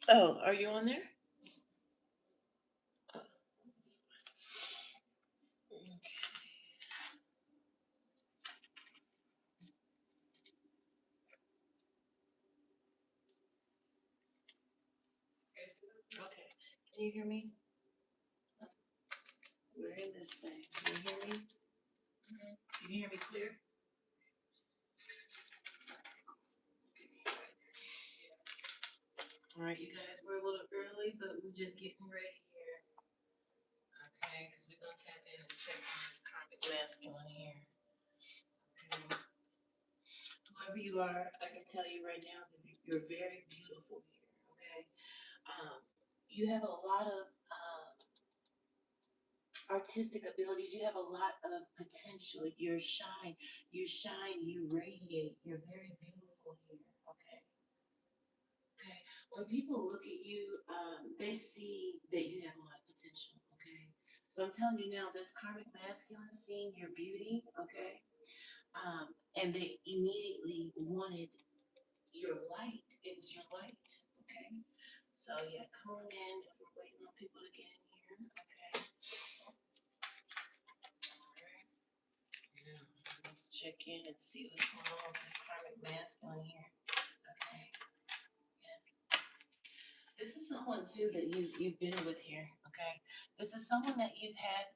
Oh, are you on there? Okay. Can you hear me? We're in this thing. Can you hear me? You can hear me clear? All right, you guys, we're a little early, but we're just getting ready here. Okay, because we're going to tap in and check on this karmic masculine here. Okay. Whoever you are, I can tell you right now that you're very beautiful here. Okay. You have a lot of artistic abilities. You have a lot of potential. You shine, you radiate. You're very beautiful here. Okay. Okay. When people look at you, they see that you have a lot of potential. Okay. So I'm telling you now, this karmic masculine seeing your beauty, okay, and they immediately wanted your light. It was your light. Okay. So yeah, come on in. We're waiting on people to get in here. Okay. Yeah, let's check in and see what's going on with this karmic masculine here. Okay. Yeah. This is someone too that you've been with here. Okay. This is someone that you've had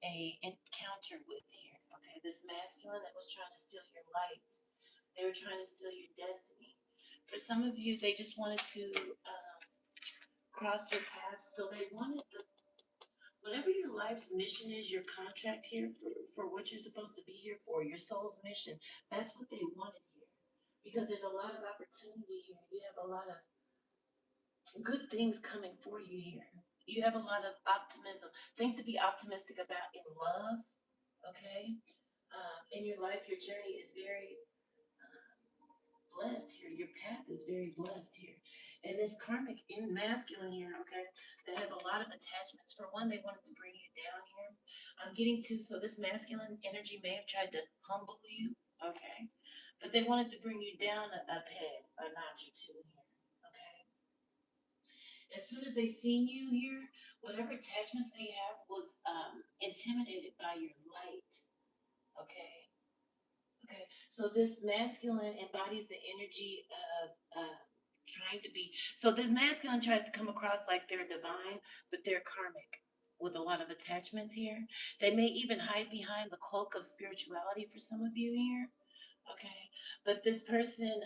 a encounter with here. Okay. This masculine that was trying to steal your light. They were trying to steal your destiny. For some of you, they just wanted to cross your paths. So they wanted whatever your life's mission is, your contract here for what you're supposed to be here for, your soul's mission, that's what they wanted here. Because there's a lot of opportunity here. You have a lot of good things coming for you here. You have a lot of optimism, things to be optimistic about in love, okay? In your life, your journey is very blessed here. Your path is very blessed here. And this karmic in masculine here, okay, that has a lot of attachments. For one, they wanted to bring you down here. I'm getting to, so this masculine energy may have tried to humble you, okay, but they wanted to bring you down a peg, a notch or two here, okay. As soon as they seen you here, whatever attachments they have was intimidated by your light, okay. Okay, so this masculine embodies the energy of trying to be. So this masculine tries to come across like they're divine, but they're karmic with a lot of attachments here. They may even hide behind the cloak of spirituality for some of you here. Okay, but this person,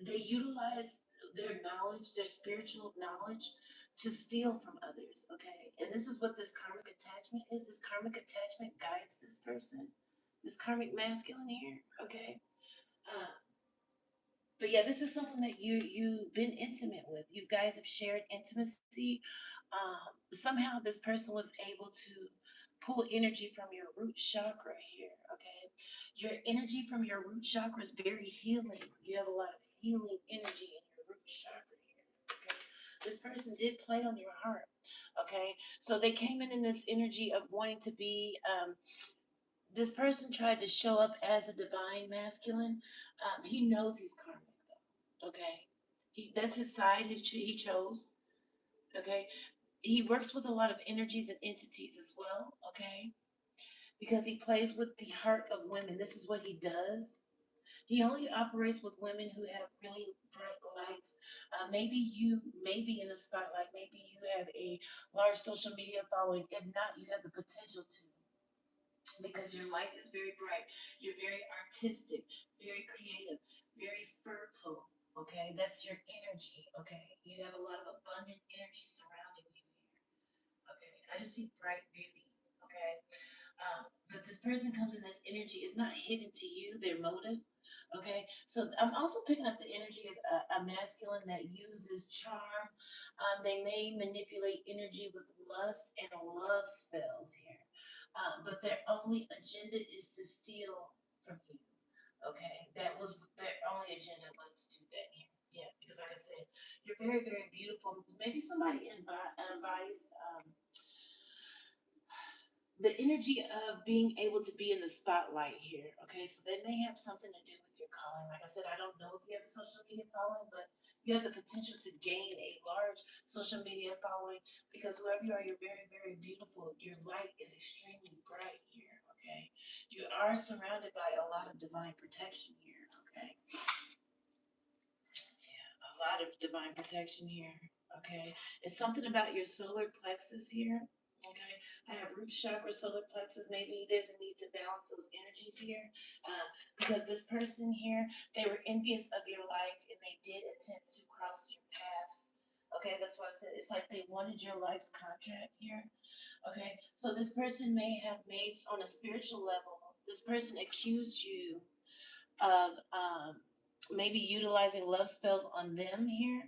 they utilize their knowledge, their spiritual knowledge, to steal from others. Okay, and this is what this karmic attachment is. This karmic attachment guides this person, this karmic masculine here. Okay, uh, but yeah, this is something that you've been intimate with. You guys have shared intimacy. Somehow this person was able to pull energy from your root chakra here. Okay, your energy from your root chakra is very healing. You have a lot of healing energy in your root chakra here. Okay, this person did play on your heart. Okay, so they came in this energy of wanting to be. This person tried to show up as a divine masculine. He knows he's karmic though. Okay, that's his side. He chose. Okay, he works with a lot of energies and entities as well. Okay, because he plays with the heart of women. This is what he does. He only operates with women who have really bright lights. Maybe you may be in the spotlight. Maybe you have a large social media following. If not, you have the potential to, because your light is very bright. You're very artistic, very creative, very fertile. Okay, that's your energy. Okay, you have a lot of abundant energy surrounding you here. Okay, I just see bright beauty. Okay, but this person comes in this energy. It's not hidden to you, their motive. Okay, so I'm also picking up the energy of a masculine that uses charm. They may manipulate energy with lust and love spells here, but their only agenda is to steal from you. Okay, that was their only agenda, was to do that here. Yeah, because like I said, you're very, very beautiful. Maybe somebody embodies the energy of being able to be in the spotlight here. Okay, so they may have something to do with your calling. Like I said, I don't know if you have a social media following, but you have the potential to gain a large social media following because whoever you are, you're very, very beautiful. Your light is extremely bright here, okay? You are surrounded by a lot of divine protection here, okay? Yeah, a lot of divine protection here, okay? It's something about your solar plexus here, okay? I have root chakra, solar plexus. Maybe there's a need to balance those energies here because this person here, they were envious of your life and they did attempt to cross your paths. Okay, that's why I said it's like they wanted your life's contract here. Okay, so this person may have made on a spiritual level, this person accused you of maybe utilizing love spells on them here.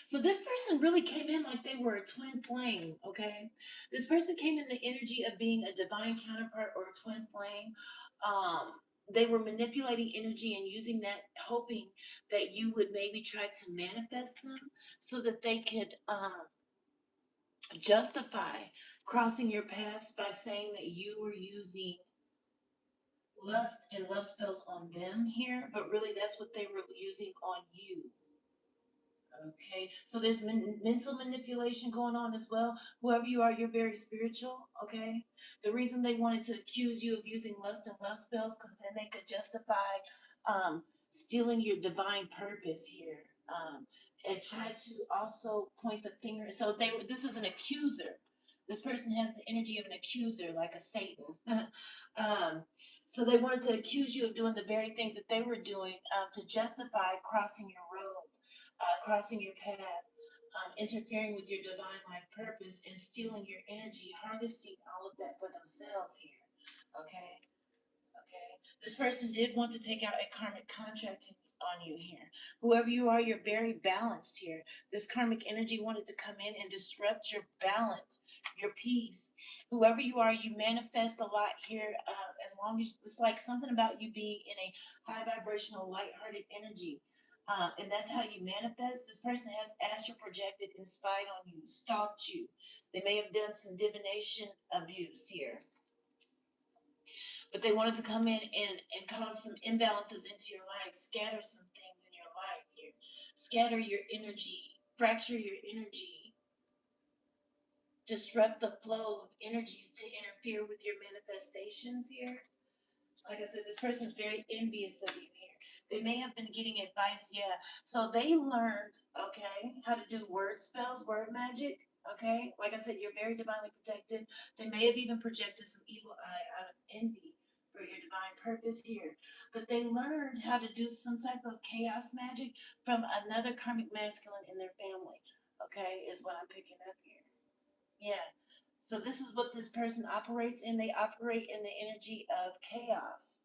So this person really came in like they were a twin flame, okay? This person came in the energy of being a divine counterpart or a twin flame. Um, they were manipulating energy and using that, hoping that you would maybe try to manifest them so that they could justify crossing your paths by saying that you were using lust and love spells on them here, but really that's what they were using on you. Okay, so there's mental manipulation going on as well. Whoever you are, you're very spiritual. Okay, the reason they wanted to accuse you of using lust and love spells because then they could justify stealing your divine purpose here, and try to also point the finger. So this is an accuser. This person has the energy of an accuser, like a Satan. So they wanted to accuse you of doing the very things that they were doing to justify crossing your roads, crossing your path, interfering with your divine life purpose, and stealing your energy, harvesting all of that for themselves here. Okay? Okay. This person did want to take out a karmic contract on you here. Whoever you are, you're very balanced here. This karmic energy wanted to come in and disrupt your balance, your peace. Whoever you are, you manifest a lot here. As long as it's like something about you being in a high vibrational, light-hearted energy. And that's how you manifest. This person has astral projected and spied on you, stalked you. They may have done some divination abuse here, but they wanted to come in and cause some imbalances into your life, scatter some things in your life here, scatter your energy, fracture your energy, disrupt the flow of energies to interfere with your manifestations here. Like I said, this person's very envious of you here. They may have been getting advice, yeah. So they learned, okay, how to do word spells, word magic, okay? Like I said, you're very divinely protected. They may have even projected some evil eye out of envy for your divine purpose here. But they learned how to do some type of chaos magic from another karmic masculine in their family, okay, is what I'm picking up here. Yeah. So this is what this person operates in. They operate in the energy of chaos.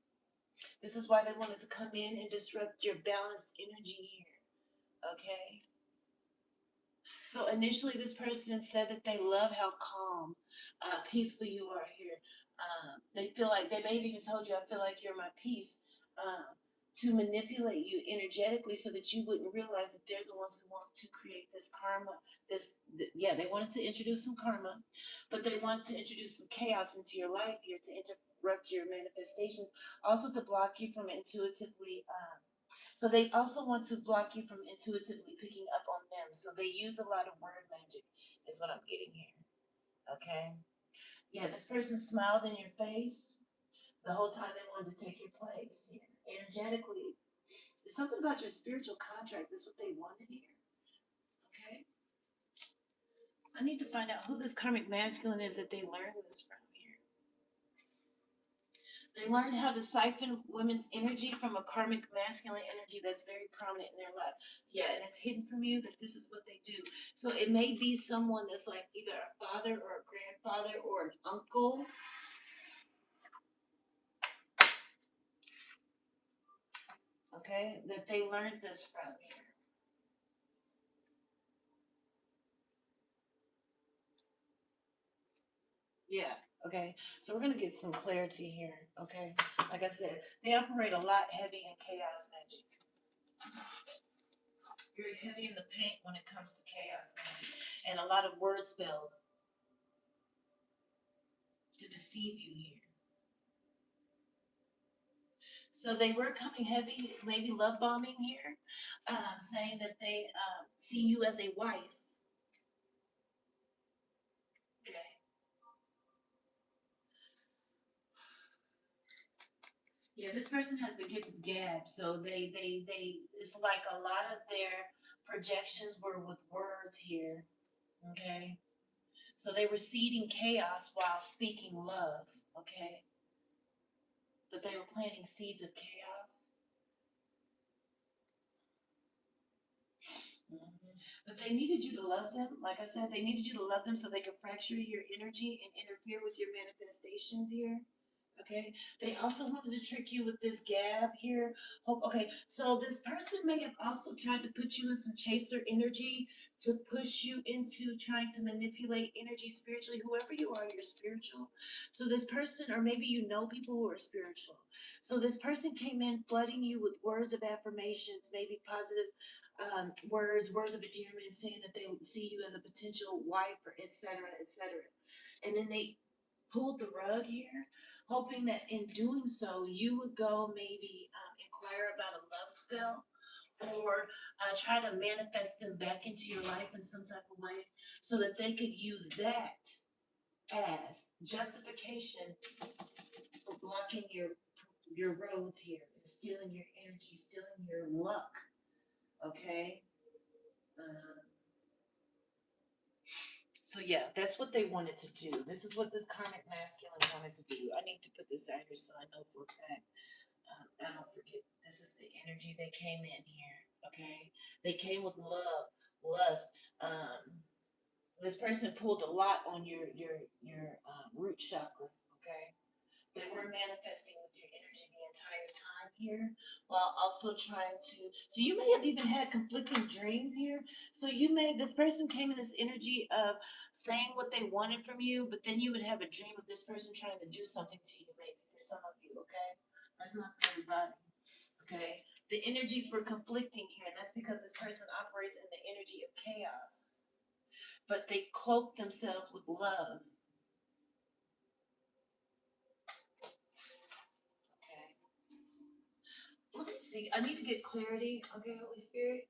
This is why they wanted to come in and disrupt your balanced energy here. Okay? So initially, this person said that they love how calm, peaceful you are here. They feel like, they may have even told you, I feel like you're my peace, to manipulate you energetically so that you wouldn't realize that they're the ones who want to create this karma. Yeah, they wanted to introduce some karma, but they want to introduce some chaos into your life here to interrupt your manifestations, also to block you from intuitively. So they also want to block you from intuitively picking up on them. So they use a lot of word magic, is what I'm getting here. Okay? Yeah, this person smiled in your face the whole time they wanted to take your place here. Energetically. It's something about your spiritual contract. That's what they wanted here. Okay? I need to find out who this karmic masculine is that they learned this from here. They learned how to siphon women's energy from a karmic masculine energy that's very prominent in their life. Yeah, and it's hidden from you that this is what they do. So it may be someone that's like either a father or a grandfather or an uncle. Okay, that they learned this from here. Yeah, okay. So we're going to get some clarity here, okay? Like I said, they operate a lot heavy in chaos magic. Very heavy in the paint when it comes to chaos magic. And a lot of word spells to deceive you here. So they were coming heavy, maybe love bombing here, saying that they see you as a wife. Okay. Yeah, this person has the gift of gab, so they. It's like a lot of their projections were with words here. Okay, so they were seeding chaos while speaking love. Okay, but they were planting seeds of chaos. Mhm. But they needed you to love them. Like I said, they needed you to love them so they could fracture your energy and interfere with your manifestations here. Okay. They also wanted to trick you with this gab here. Hope. Okay. So this person may have also tried to put you in some chaser energy to push you into trying to manipulate energy spiritually. Whoever you are, you're spiritual. So this person, or maybe you know people who are spiritual. So this person came in flooding you with words of affirmations, maybe positive words of endearment, saying that they would see you as a potential wife, or etc., etc. And then they pulled the rug here, hoping that in doing so, you would go maybe inquire about a love spell, or try to manifest them back into your life in some type of way, so that they could use that as justification for blocking your roads here and stealing your energy, stealing your luck. Okay. Um, So yeah, that's what they wanted to do. This is what this karmic masculine wanted to do. I need to put this out here so I know for a fact. I don't forget. This is the energy they came in here. Okay, they came with love, lust. This person pulled a lot on your root chakra. Okay, they were manifesting with your energy the entire time here, while also trying to. So you may have even had conflicting dreams here. So this person came in this energy of saying what they wanted from you, but then you would have a dream of this person trying to do something to you, maybe for some of you, okay? That's not for everybody, okay? The energies were conflicting here. That's because this person operates in the energy of chaos, but they cloak themselves with love, okay? Let me see. I need to get clarity. Okay, Holy Spirit.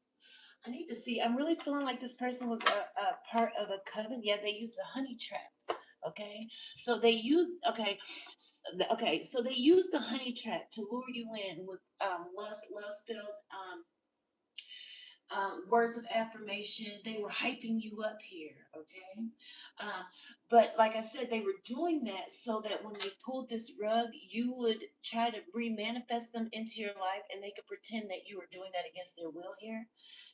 I need to see. I'm really feeling like this person was a part of a coven. Yeah, they used the honey trap. Okay, so they used. Okay, so they used the honey trap to lure you in with love spells, words of affirmation. They were hyping you up here, okay? Um, but like I said, they were doing that so that when they pulled this rug, you would try to re-manifest them into your life, and they could pretend that you were doing that against their will here,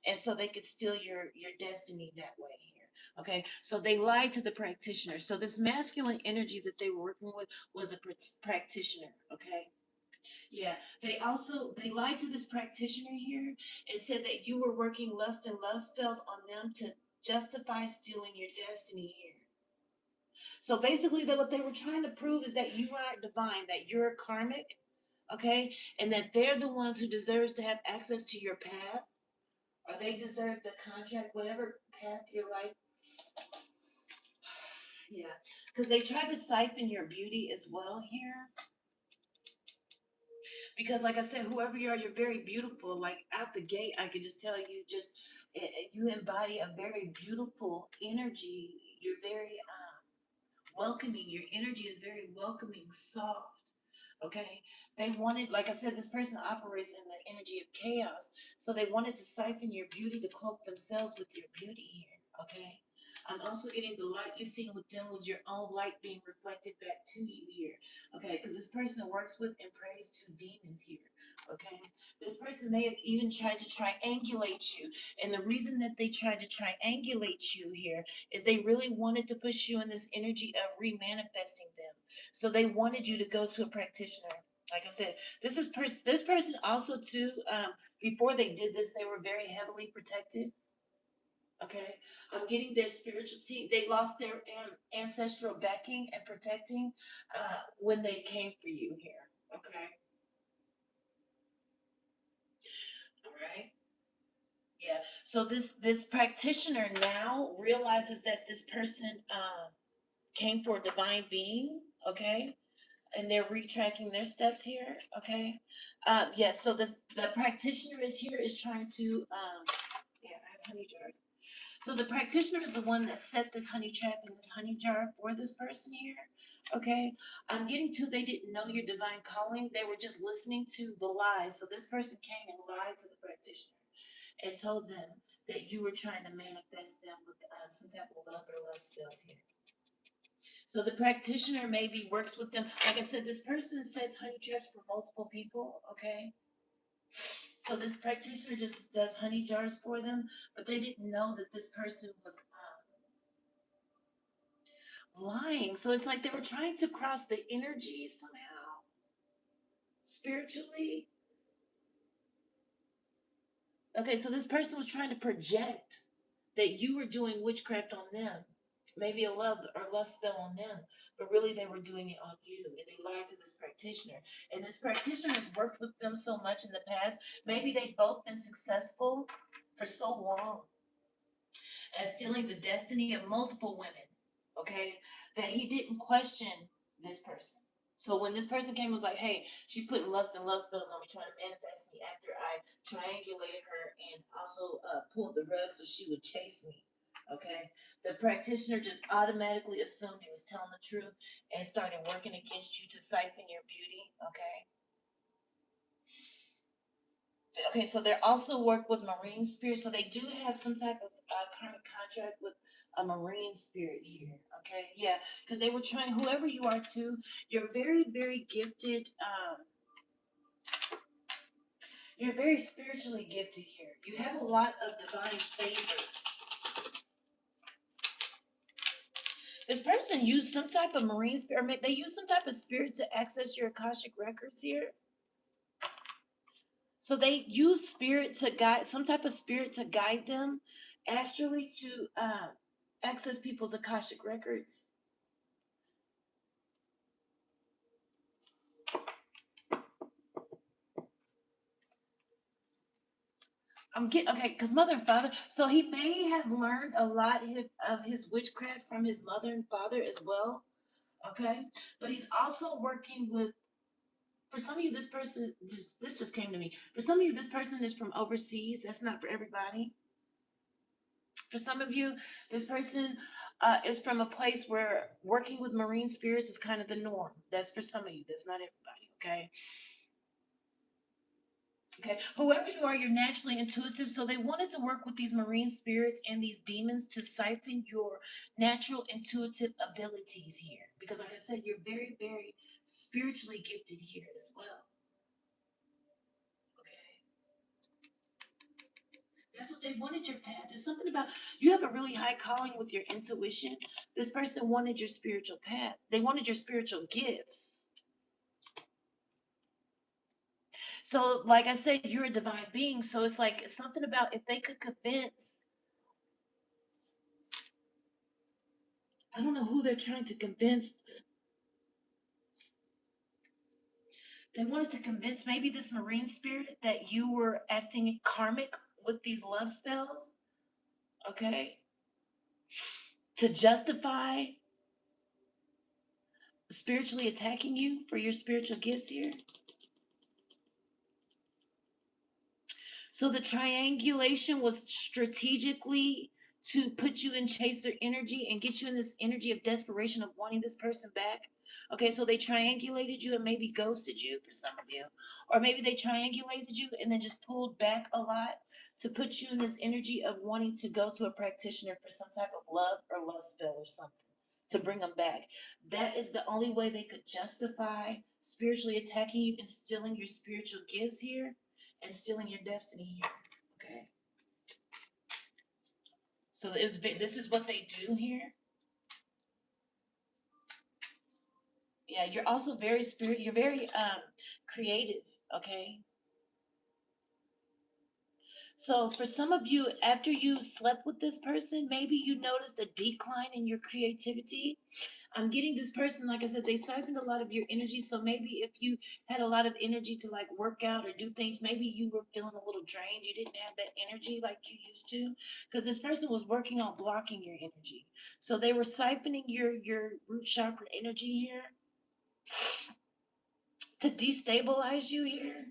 and so they could steal your destiny that way here. Okay, so they lied to the practitioner. So this masculine energy that they were working with was a practitioner. Okay, yeah, they lied to this practitioner here and said that you were working lust and love spells on them to justify stealing your destiny here. So basically, that what they were trying to prove is that you aren't divine, that you're karmic, okay, and that they're the ones who deserves to have access to your path, or they deserve the contract, whatever path your life. Yeah, because they tried to siphon your beauty as well here. Because like I said, whoever you are, you're very beautiful. Like out the gate, I could just tell you, just you embody a very beautiful energy. You're very welcoming. Your energy is very welcoming, soft. Okay, they wanted, like I said, this person operates in the energy of chaos, so they wanted to siphon your beauty to cloak themselves with your beauty here. Okay, I'm also getting the light you've seen with them was your own light being reflected back to you here. Okay, because this person works with and prays to demons here. Okay, this person may have even tried to triangulate you, and the reason that they tried to triangulate you here is they really wanted to push you in this energy of remanifesting them. So they wanted you to go to a practitioner. Like I said, this person also too. Before they did this, they were very heavily protected. Okay, I'm getting their spirituality. They lost their ancestral backing and protecting when they came for you here. Okay, all right. Yeah. So this practitioner now realizes that this person came for a divine being. Okay, and they're retracking their steps here. Okay. Yes. So the practitioner is here is trying to yeah, I have honey jars. So the practitioner is the one that set this honey trap in this honey jar for this person here. Okay. I'm getting to they didn't know your divine calling. They were just listening to the lies. So this person came and lied to the practitioner and told them that you were trying to manifest them with some type of love or lust spells here. So the practitioner maybe works with them. Like I said, this person sets honey traps for multiple people. Okay. So this practitioner just does honey jars for them, but they didn't know that this person was lying. So it's like they were trying to cross the energy somehow, spiritually. Okay, so this person was trying to project that you were doing witchcraft on them, maybe a love or lust spell on them, but really they were doing it on you, and they lied to this practitioner. And this practitioner has worked with them so much in the past. Maybe they've both been successful for so long at stealing the destiny of multiple women, okay, that he didn't question this person. So when this person came and was like, hey, she's putting lust and love spells on me, trying to manifest me after I triangulated her and also pulled the rug so she would chase me, okay, the practitioner just automatically assumed he was telling the truth and started working against you to siphon your beauty, okay. Okay, so they also work with marine spirits. So they do have some type of karmic contract with a marine spirit here. Okay, yeah, because they were trying. Whoever you are, too, you're very, very gifted. You're very spiritually gifted here. You have a lot of divine favor. This person used some type of marine spirit. They use some type of spirit to access your Akashic records here. So they use spirit to guide, some type of spirit to guide them astrally to access people's Akashic records. I'm getting okay because mother and father. So he may have learned a lot of his witchcraft from his mother and father as well. Okay, but he's also working with. For some of you, this person, this just came to me. For some of you, this person is from overseas. That's not for everybody. For some of you, this person is from a place where working with marine spirits is kind of the norm. That's for some of you. That's not everybody. Okay. Okay. Whoever you are, you're naturally intuitive. So they wanted to work with these marine spirits and these demons to siphon your natural intuitive abilities here. Because, like I said, you're very, very spiritually gifted here as well. Okay. That's what they wanted your path. There's something about you have a really high calling with your intuition. This person wanted your spiritual path. They wanted your spiritual gifts. So, like I said, you're a divine being. So it's like something about if they could convince, I don't know who they're trying to convince. They wanted to convince maybe this marine spirit that you were acting karmic with these love spells. Okay. To justify spiritually attacking you for your spiritual gifts here. So the triangulation was strategically to put you in chaser energy and get you in this energy of desperation of wanting this person back. Okay, so they triangulated you and maybe ghosted you for some of you. Or maybe they triangulated you and then just pulled back a lot to put you in this energy of wanting to go to a practitioner for some type of love or lust spell or something to bring them back. That is the only way they could justify spiritually attacking you and stealing your spiritual gifts here and stealing your destiny here. Okay. So it was. This is what they do here. Yeah, you're also very spirit. You're very creative. Okay. So for some of you, after you slept with this person, maybe you noticed a decline in your creativity. I'm getting this person, like I said, they siphoned a lot of your energy. So maybe if you had a lot of energy to like work out or do things, maybe you were feeling a little drained. You didn't have that energy like you used to, because this person was working on blocking your energy. So they were siphoning your root chakra energy here. to destabilize you here,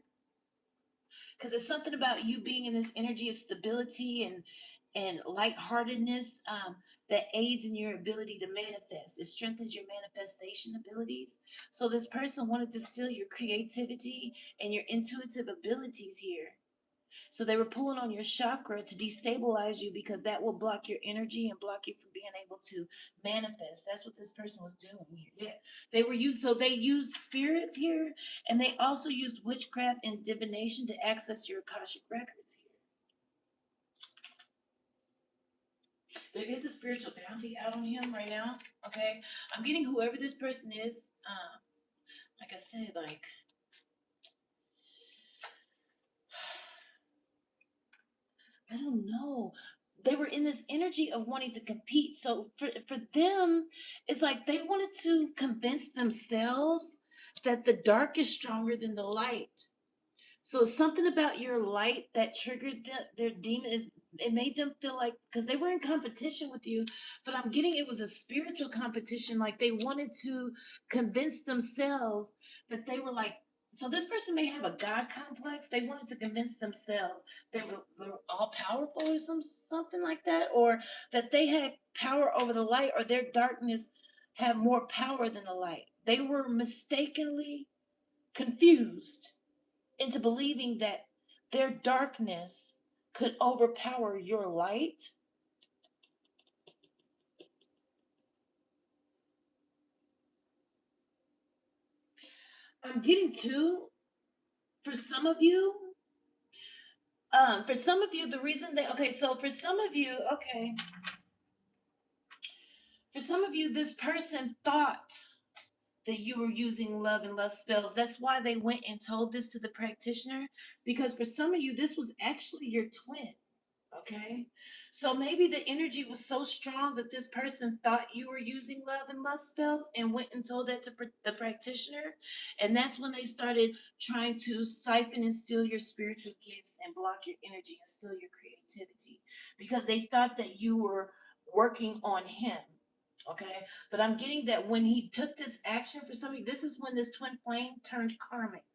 because it's something about you being in this energy of stability and lightheartedness, that aids in your ability to manifest. It strengthens your manifestation abilities. So this person wanted to steal your creativity and your intuitive abilities here. So they were pulling on your chakra to destabilize you, because that will block your energy and block you from being able to manifest. That's what this person was doing here. Yeah. They were used, so they used spirits here, and they also used witchcraft and divination to access your Akashic records here. There is a spiritual bounty out on him right now. Okay. I'm getting whoever this person is, like I said, like, I don't know. They were in this energy of wanting to compete. So for them, it's like they wanted to convince themselves that the dark is stronger than the light. So it's something about your light that triggered their demon. It made them feel like, because they were in competition with you, but I'm getting it was a spiritual competition. Like they wanted to convince themselves that they were like, so this person may have a God complex. They wanted to convince themselves they were all powerful or something like that, or that they had power over the light, or their darkness had more power than the light. They were mistakenly confused into believing that their darkness could overpower your light. I'm getting to, for some of you, the reason that, okay, so for some of you, okay, for some of you, this person thought that you were using love and lust spells. That's why they went and told this to the practitioner, because for some of you, this was actually your twin. Okay. So maybe the energy was so strong that this person thought you were using love and lust spells and went and told that to the practitioner. And that's when they started trying to siphon and steal your spiritual gifts and block your energy and steal your creativity, because they thought that you were working on him. Okay. But I'm getting that when he took this action for somebody, this is when this twin flame turned karmic.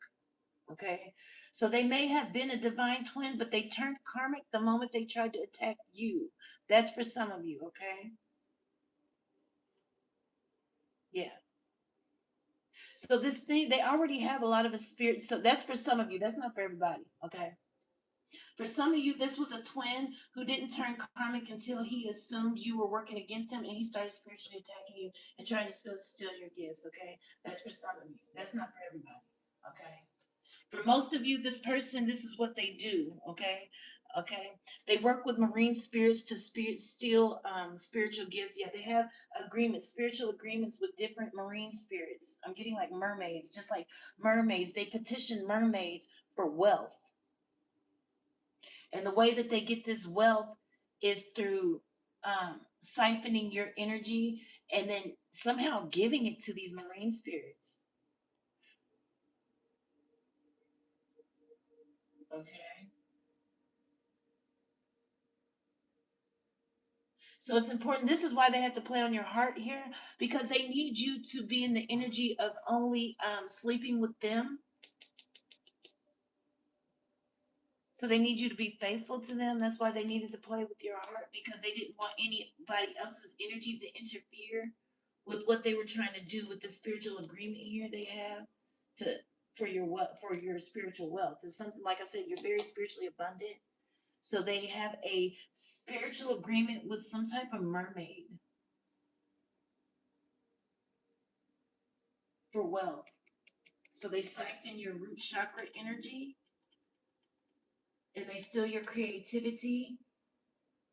Okay. So they may have been a divine twin, but they turned karmic the moment they tried to attack you. That's for some of you. Okay. Yeah. So this thing, they already have a lot of a spirit. So that's for some of you. That's not for everybody. Okay. For some of you, this was a twin who didn't turn karmic until he assumed you were working against him, and he started spiritually attacking you and trying to steal your gifts. Okay. That's for some of you. That's not for everybody. Okay. For most of you, this person, this is what they do. Okay. Okay. They work with marine spirits to steal spiritual gifts. Yeah, they have agreements, spiritual agreements with different marine spirits. I'm getting like mermaids, just like mermaids. They petition mermaids for wealth. And the way that they get this wealth is through siphoning your energy and then somehow giving it to these marine spirits. Okay. So it's important. This is why they have to play on your heart here, because they need you to be in the energy of only sleeping with them. So they need you to be faithful to them. That's why they needed to play with your heart, because they didn't want anybody else's energies to interfere with what they were trying to do with the spiritual agreement here they have to for your for your spiritual wealth. It's something, like I said, you're very spiritually abundant. So they have a spiritual agreement with some type of mermaid for wealth. So they siphon your root chakra energy, and they steal your creativity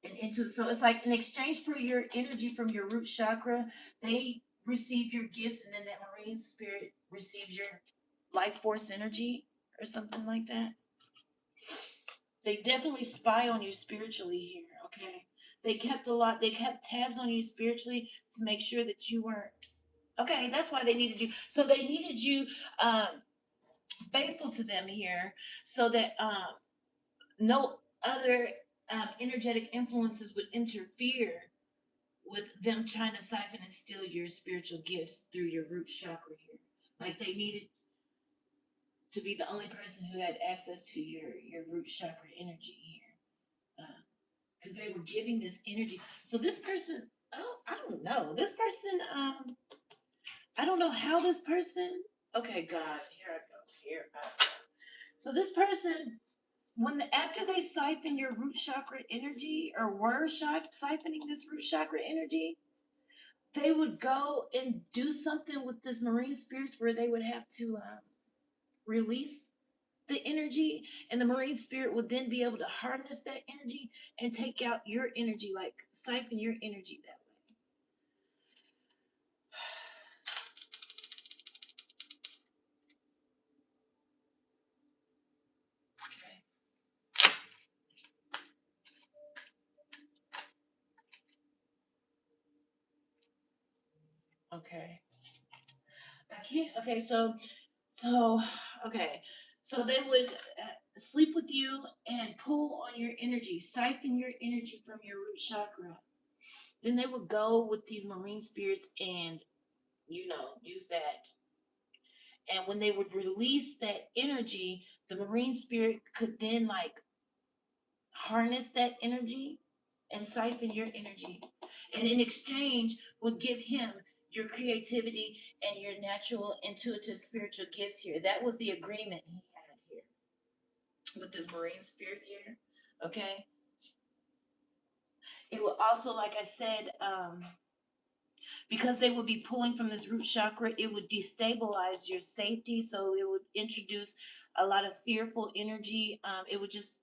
and into, so it's like in exchange for your energy from your root chakra, they receive your gifts, and then that marine spirit receives your life force energy or something like that. They definitely spy on you spiritually here, okay? They kept tabs on you spiritually to make sure that you weren't, okay, that's why they needed you. So they needed you um faithful to them here, so that no other energetic influences would interfere with them trying to siphon and steal your spiritual gifts through your root chakra here. Like they needed, to be the only person who had access to your root chakra energy here, because they were giving this energy. So this person, oh, I don't know. This person, I don't know how this person. Okay, God, here I go. Here I go. So this person, after they siphon your root chakra energy, or were siphoning this root chakra energy, they would go and do something with this marine spirits where they would have to release the energy, and the marine spirit would then be able to harness that energy and take out your energy, like siphon your energy that way. Okay. Okay. I can't. Okay. So, okay. So they would sleep with you and pull on your energy, siphon your energy from your root chakra. Then they would go with these marine spirits and, use that. And when they would release that energy, the marine spirit could then like harness that energy and siphon your energy. And in exchange, would give him your creativity and your natural, intuitive, spiritual gifts here. That was the agreement he had here with this marine spirit here. Okay. It will also, like I said, because they would be pulling from this root chakra, it would destabilize your safety. So it would introduce a lot of fearful energy. It would just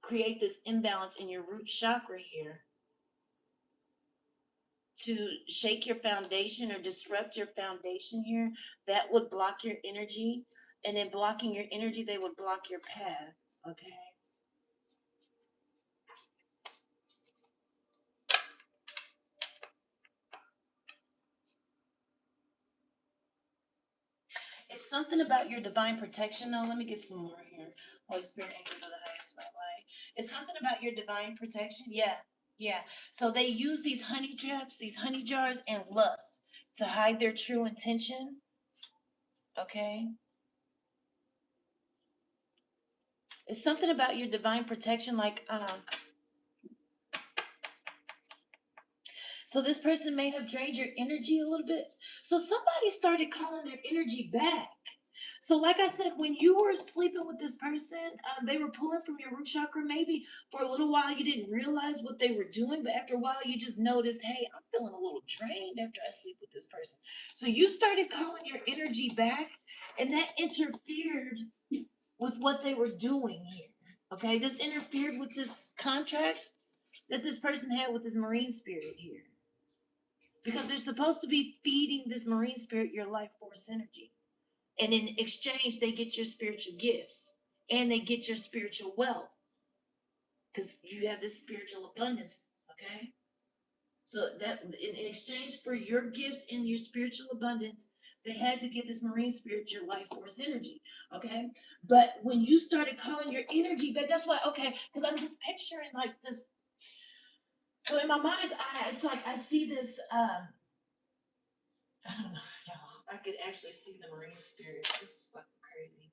create this imbalance in your root chakra here to shake your foundation or disrupt your foundation here. That would block your energy. And in blocking your energy, they would block your path. Okay. It's something about your divine protection, though. Let me get some more here. Holy Spirit, angels of the highest light. It's something about your divine protection. Yeah, yeah. So they use these honey traps, these honey jars, and lust to hide their true intention. Okay. It's something about your divine protection, like so this person may have drained your energy a little bit. So somebody started calling their energy back. So, like I said, when you were sleeping with this person, they were pulling from your root chakra. Maybe for a little while you didn't realize what they were doing, but after a while you just noticed, hey, I'm feeling a little drained after I sleep with this person. So you started calling your energy back, and that interfered with what they were doing here. Okay, this interfered with this contract that this person had with this marine spirit here, because they're supposed to be feeding this marine spirit your life force energy. And in exchange, they get your spiritual gifts and they get your spiritual wealth, because you have this spiritual abundance. Okay. So that in exchange for your gifts and your spiritual abundance, they had to give this marine spirit your life force energy. Okay. But when you started calling your energy back, that's why, okay, because I'm just picturing like this. So in my mind's eye, it's like I see this I don't know, y'all. I could actually see the marine spirit. This is fucking crazy.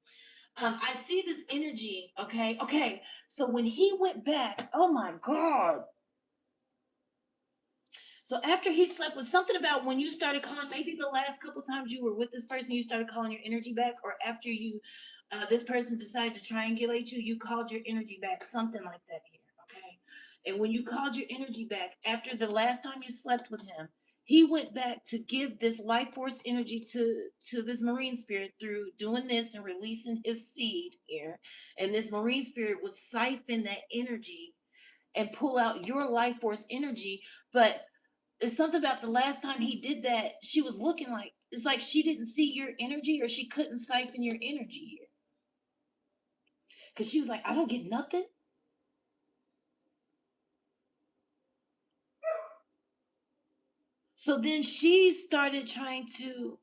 I see this energy. Okay, okay. So when he went back, oh my god. So after he slept, was something about when you started calling? Maybe the last couple times you were with this person, you started calling your energy back, or after this person decided to triangulate you, you called your energy back. Something like that here. Okay. And when you called your energy back after the last time you slept with him, he went back to give this life force energy to this marine spirit through doing this and releasing his seed here. And this marine spirit would siphon that energy and pull out your life force energy. But it's something about the last time he did that, she was looking like, it's like she didn't see your energy, or she couldn't siphon your energy here. Because she was like, I don't get nothing. So then she started trying to,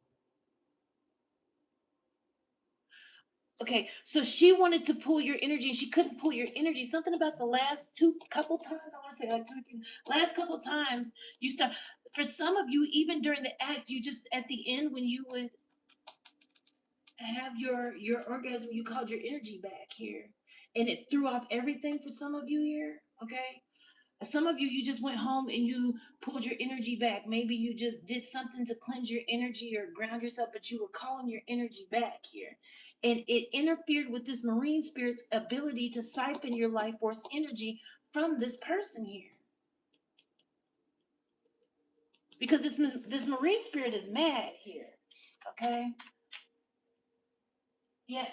okay, so she wanted to pull your energy and she couldn't pull your energy. Something about the last couple times, I want to say like 2 or 3, last couple times you start, for some of you, even during the act, you just, at the end, when you would, have your orgasm, you called your energy back here, and it threw off everything for some of you here. Okay, some of you, you just went home and you pulled your energy back. Maybe you just did something to cleanse your energy or ground yourself, but you were calling your energy back here. And it interfered with this marine spirit's ability to siphon your life force energy from this person here. Because this marine spirit is mad here. Okay? Yeah.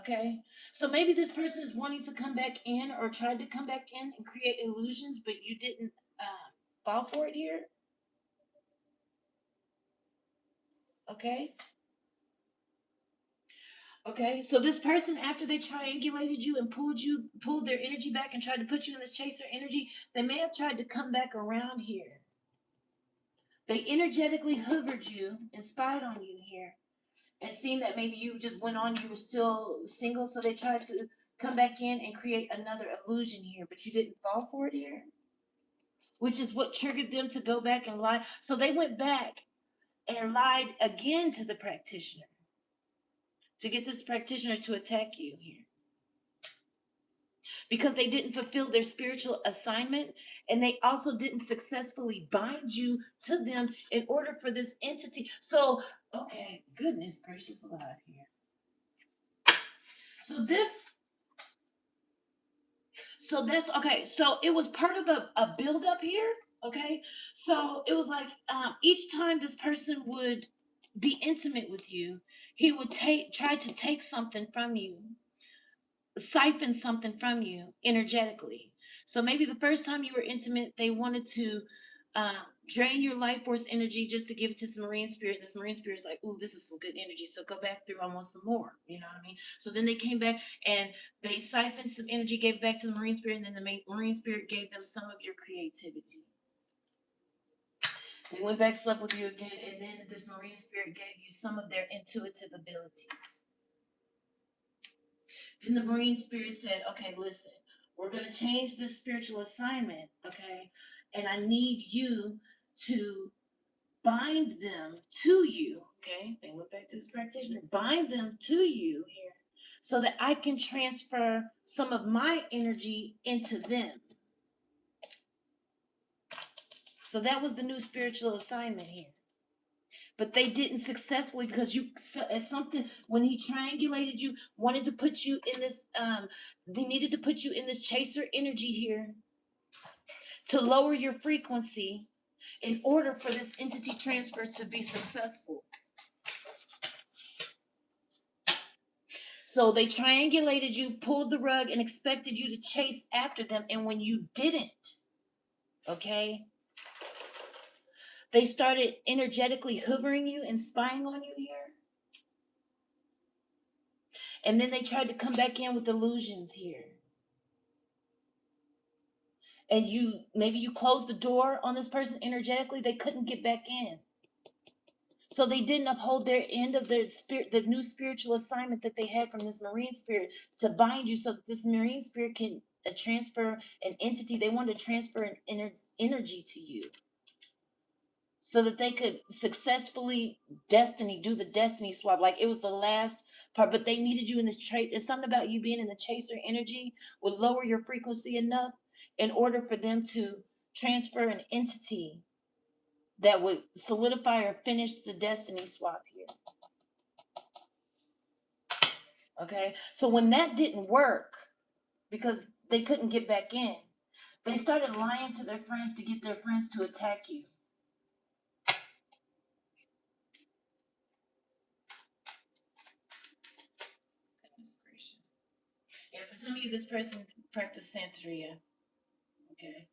Okay? So maybe this person is wanting to come back in or tried to come back in and create illusions, but you didn't fall for it here. Okay? Okay, so this person, after they triangulated you and pulled their energy back and tried to put you in this chaser energy, they may have tried to come back around here. They energetically hovered you and spied on you here, and seeing that maybe you just went on, you were still single, so they tried to come back in and create another illusion here, but you didn't fall for it here, which is what triggered them to go back and lie. So they went back and lied again to the practitioner to get this practitioner to attack you here, because they didn't fulfill their spiritual assignment, and they also didn't successfully bind you to them in order for this entity. So, okay, goodness gracious alive here. So that's okay. So it was part of a build up here. Okay. So it was like each time this person would be intimate with you, he would try to take something from you, siphon something from you energetically. So maybe the first time you were intimate, they wanted to drain your life force energy just to give it to the marine spirit. This marine spirit is like, ooh, this is some good energy. So go back through almost some more. You know what I mean? So then they came back and they siphoned some energy, gave it back to the marine spirit, and then the marine spirit gave them some of your creativity. They went back, slept with you again, and then this marine spirit gave you some of their intuitive abilities. Then the marine spirit said, okay, listen, we're going to change this spiritual assignment, okay? And I need you to bind them to you, okay? They went back to this practitioner, bind them to you here so that I can transfer some of my energy into them. So that was the new spiritual assignment here. But they didn't successfully, because you, as something, when he triangulated you, wanted to put you in this, they needed to put you in this chaser energy here to lower your frequency in order for this entity transfer to be successful. So they triangulated you, pulled the rug, and expected you to chase after them. And when you didn't, okay, they started energetically hovering you and spying on you here. And then they tried to come back in with illusions here. And maybe you closed the door on this person energetically, they couldn't get back in. So they didn't uphold their end of their spirit, the new spiritual assignment that they had from this marine spirit to bind you, so that this marine spirit can transfer an entity. They wanted to transfer an energy to you so that they could successfully do the destiny swap. Like it was the last part, but they needed you in this trait. It's something about you being in the chaser energy would lower your frequency enough in order for them to transfer an entity that would solidify or finish the destiny swap here. Okay, so when that didn't work, because they couldn't get back in, they started lying to their friends to get their friends to attack you. Goodness gracious. Yeah, for some of you, this person practiced Santeria. Okay.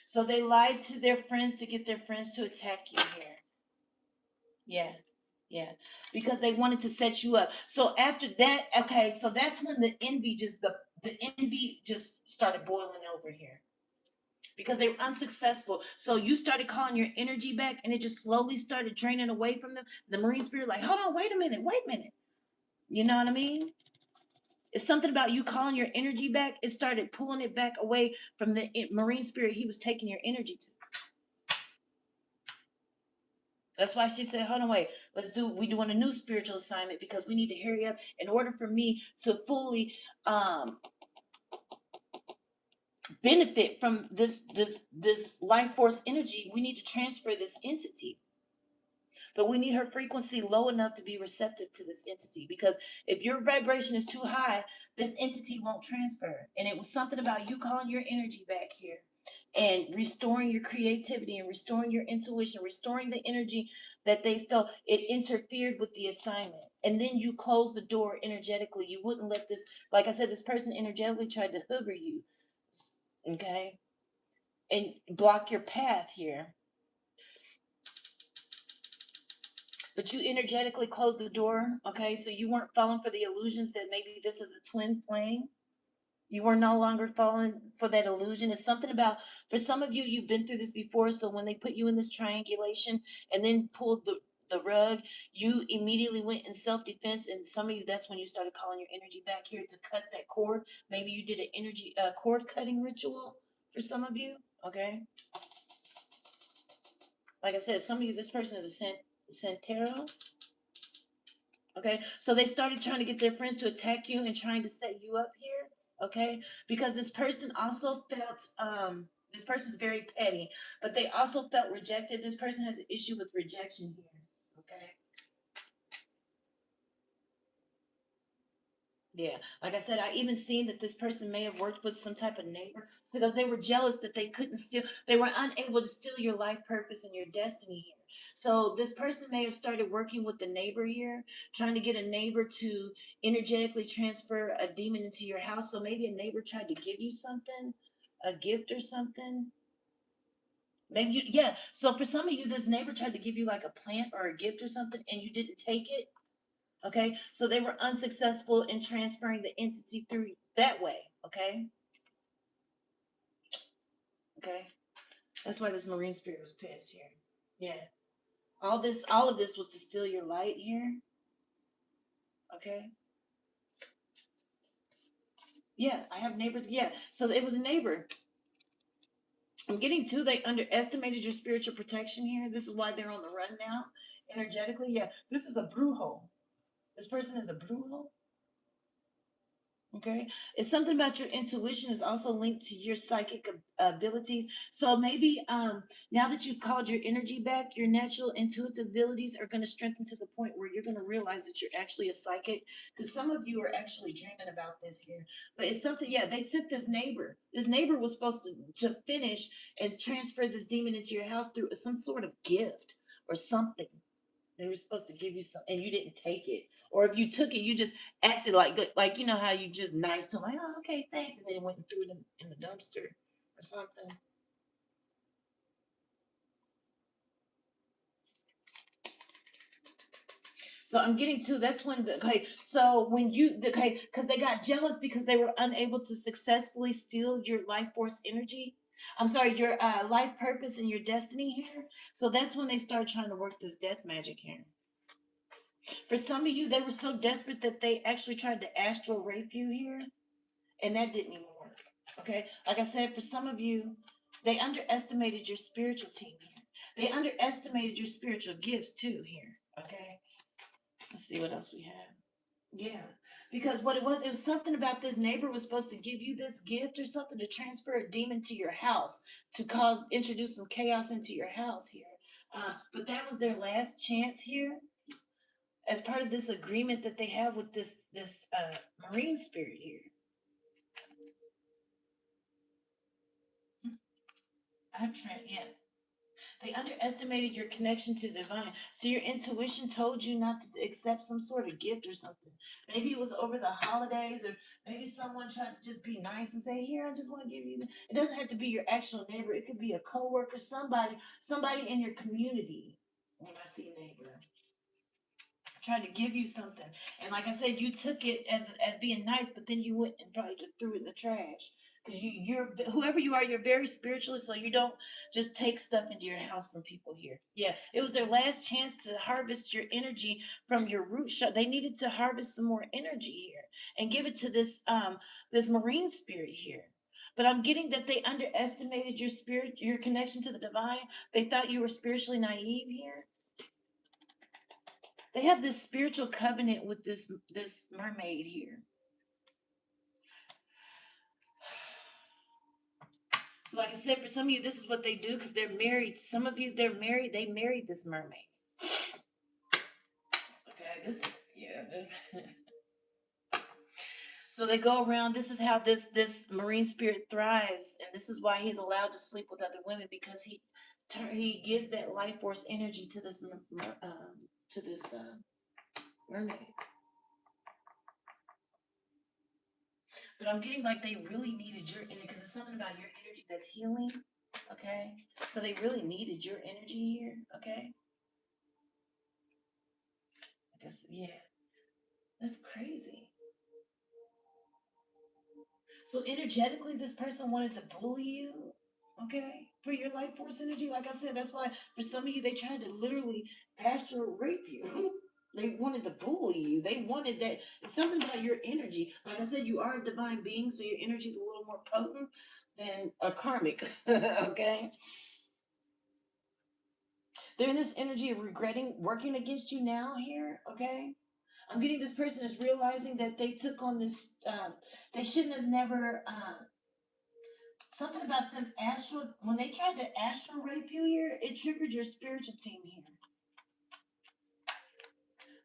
So they lied to their friends to get their friends to attack you here. Yeah. Yeah. Because they wanted to set you up. So after that, okay, so that's when the envy just started boiling over here. Because they were unsuccessful. So you started calling your energy back, and it just slowly started draining away from them. The marine spirit, like, hold on, wait a minute. You know what I mean? It's something about you calling your energy back. It started pulling it back away from the marine spirit he was taking your energy to. That's why she said, hold on, wait, we doing a new spiritual assignment because we need to hurry up in order for me to fully benefit from this life force energy. We need to transfer this entity. But we need her frequency low enough to be receptive to this entity, because if your vibration is too high, this entity won't transfer. And it was something about you calling your energy back here and restoring your creativity and restoring your intuition, restoring the energy that they stole. It interfered with the assignment. And then you closed the door energetically. You wouldn't let this, like I said, this person energetically tried to hover you, okay, and block your path here. But you energetically closed the door, okay? So you weren't falling for the illusions that maybe this is a twin flame. You were no longer falling for that illusion. It's something about, for some of you, you've been through this before. So when they put you in this triangulation and then pulled the rug, you immediately went in self-defense. And some of you, that's when you started calling your energy back here to cut that cord. Maybe you did an energy cord cutting ritual for some of you, okay? Like I said, some of you, this person is a Santero. Okay, so they started trying to get their friends to attack you and trying to set you up here. Okay, because this person also felt this person's very petty, but they also felt rejected. This person has an issue with rejection here. Okay. Yeah, like I said, I even seen that this person may have worked with some type of neighbor because they were jealous that they were unable to steal your life purpose and your destiny here. So this person may have started working with the neighbor here, trying to get a neighbor to energetically transfer a demon into your house. So maybe a neighbor tried to give you something, a gift or something. Maybe you, yeah. So for some of you, this neighbor tried to give you like a plant or a gift or something, and you didn't take it. Okay, so they were unsuccessful in transferring the entity through that way. Okay, okay, that's why this marine spirit was pissed here. Yeah, all of this was to steal your light here. Okay, yeah, I have neighbors. Yeah, so it was a neighbor. I'm getting to, they underestimated your spiritual protection here. This is why they're on the run now, energetically. Yeah, this is a brujo. This person is a brujo. Okay, it's something about your intuition is also linked to your psychic abilities. So maybe now that you've called your energy back, your natural intuitive abilities are going to strengthen to the point where you're going to realize that you're actually a psychic, because some of you are actually dreaming about this here. But it's something, yeah, they sent this neighbor. This neighbor was supposed to finish and transfer this demon into your house through some sort of gift or something. They were supposed to give you some, and you didn't take it. Or if you took it, you just acted like you know how you just nice to them, like, oh, okay, thanks, and then went and threw it in the dumpster or something. So I'm getting to, that's when the, okay. So when you, okay, because they got jealous because they were unable to successfully steal your life force energy. I'm sorry, your life purpose and your destiny here. So that's when they start trying to work this death magic here. For some of you, they were so desperate that they actually tried to astral rape you here, and that didn't even work. Okay, like I said, for some of you, they underestimated your spiritual team here. They underestimated your spiritual gifts too here. Okay, let's see what else we have. Yeah, because what it was something about this neighbor was supposed to give you this gift or something to transfer a demon to your house, to introduce some chaos into your house here. But that was their last chance here, as part of this agreement that they have with this marine spirit here. I've tried, yeah. They underestimated your connection to the divine. So your intuition told you not to accept some sort of gift or something. Maybe it was over the holidays, or maybe someone tried to just be nice and say, "Here, I just want to give you." It doesn't have to be your actual neighbor. It could be a coworker, somebody in your community. When I see neighbor, tried to give you something, and like I said, you took it as being nice, but then you went and probably just threw it in the trash. Because you're whoever you are, you're very spiritualist, so you don't just take stuff into your house from people here. Yeah, it was their last chance to harvest your energy from your root shot. They needed to harvest some more energy here and give it to this marine spirit here. But I'm getting that they underestimated your spirit, your connection to the divine. They thought you were spiritually naive here. They have this spiritual covenant with this mermaid here. So like I said, for some of you, this is what they do because they're married. Some of you, they're married. They married this mermaid. Okay, this, yeah. So they go around. This is how this marine spirit thrives, and this is why he's allowed to sleep with other women, because he gives that life force energy to this mermaid. But I'm getting like they really needed your energy because it's something about your energy that's healing. Okay, so they really needed your energy here. Okay, I guess, yeah, that's crazy. So energetically, this person wanted to bully you, okay, for your life force energy. Like I said, that's why for some of you, they tried to literally astral rape you. They wanted to bully you. They wanted that. It's something about your energy. Like I said, you are a divine being, so your energy is a little more potent than a karmic, okay? They're in this energy of regretting working against you now here, okay? I'm getting this person is realizing that they took on this, they shouldn't have never, something about them astral, when they tried to astral rape you here, it triggered your spiritual team here.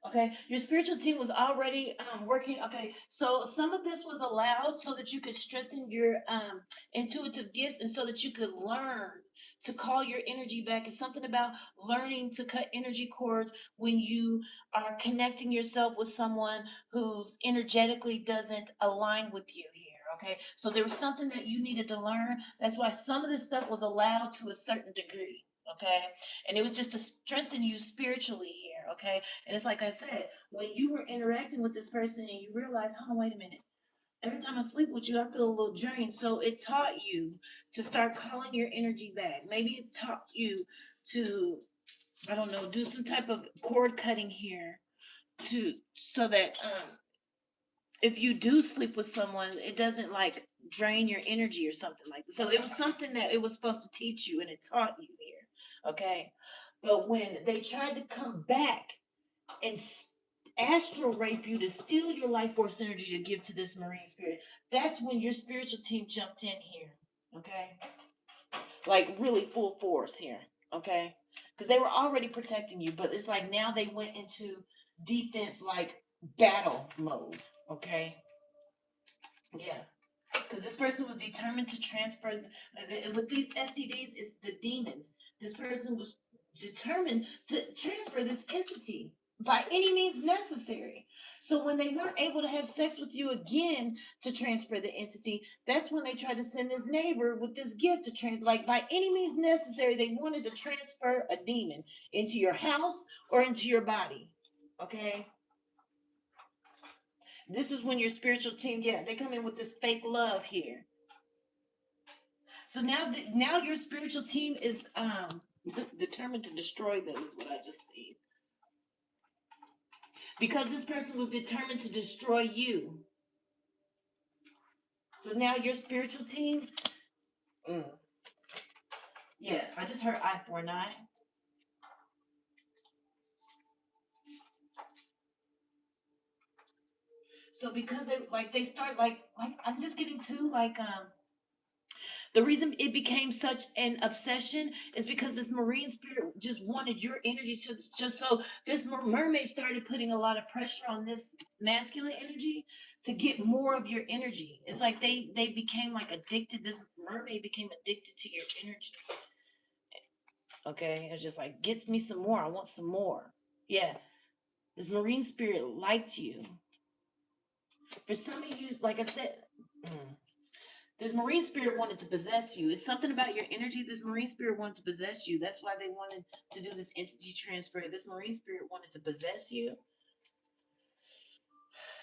Okay, your spiritual team was already working. Okay, so some of this was allowed so that you could strengthen your intuitive gifts and so that you could learn to call your energy back. It's something about learning to cut energy cords when you are connecting yourself with someone who's energetically doesn't align with you here. Okay, so there was something that you needed to learn. That's why some of this stuff was allowed to a certain degree. Okay, and it was just to strengthen you spiritually here. Okay, and it's like I said, when you were interacting with this person and you realize, hold on, wait a minute. Every time I sleep with you, I feel a little drained. So it taught you to start calling your energy back. Maybe it taught you to, I don't know, do some type of cord cutting here to so that if you do sleep with someone, it doesn't like drain your energy or something like that. So it was something that it was supposed to teach you and it taught you here. Okay. But when they tried to come back and astral rape you to steal your life force energy to give to this marine spirit, that's when your spiritual team jumped in here. Okay, like really full force here. Okay, because they were already protecting you, but it's like now they went into defense, like battle mode. Okay, yeah, because this person was determined to transfer with these STDs. It's the demons. This person was determined to transfer this entity by any means necessary. So when they weren't able to have sex with you again to transfer the entity, that's when they tried to send this neighbor with this gift to like by any means necessary. They wanted to transfer a demon into your house or into your body. Okay, this is when your spiritual team, yeah, they come in with this fake love here. So now your spiritual team is determined to destroy them, is what I just see. Because this person was determined to destroy you. So now your spiritual team, yeah, I just heard I-49. So because they start like I'm just getting to like the reason it became such an obsession is because this marine spirit just wanted your energy to just so this mermaid started putting a lot of pressure on this masculine energy to get more of your energy. It's like they became like addicted. This mermaid became addicted to your energy. Okay, it's just like gets me some more. I want some more. Yeah, this marine spirit liked you. For some of you, like I said. This marine spirit wanted to possess you. It's something about your energy. This marine spirit wanted to possess you. That's why they wanted to do this entity transfer. This marine spirit wanted to possess you.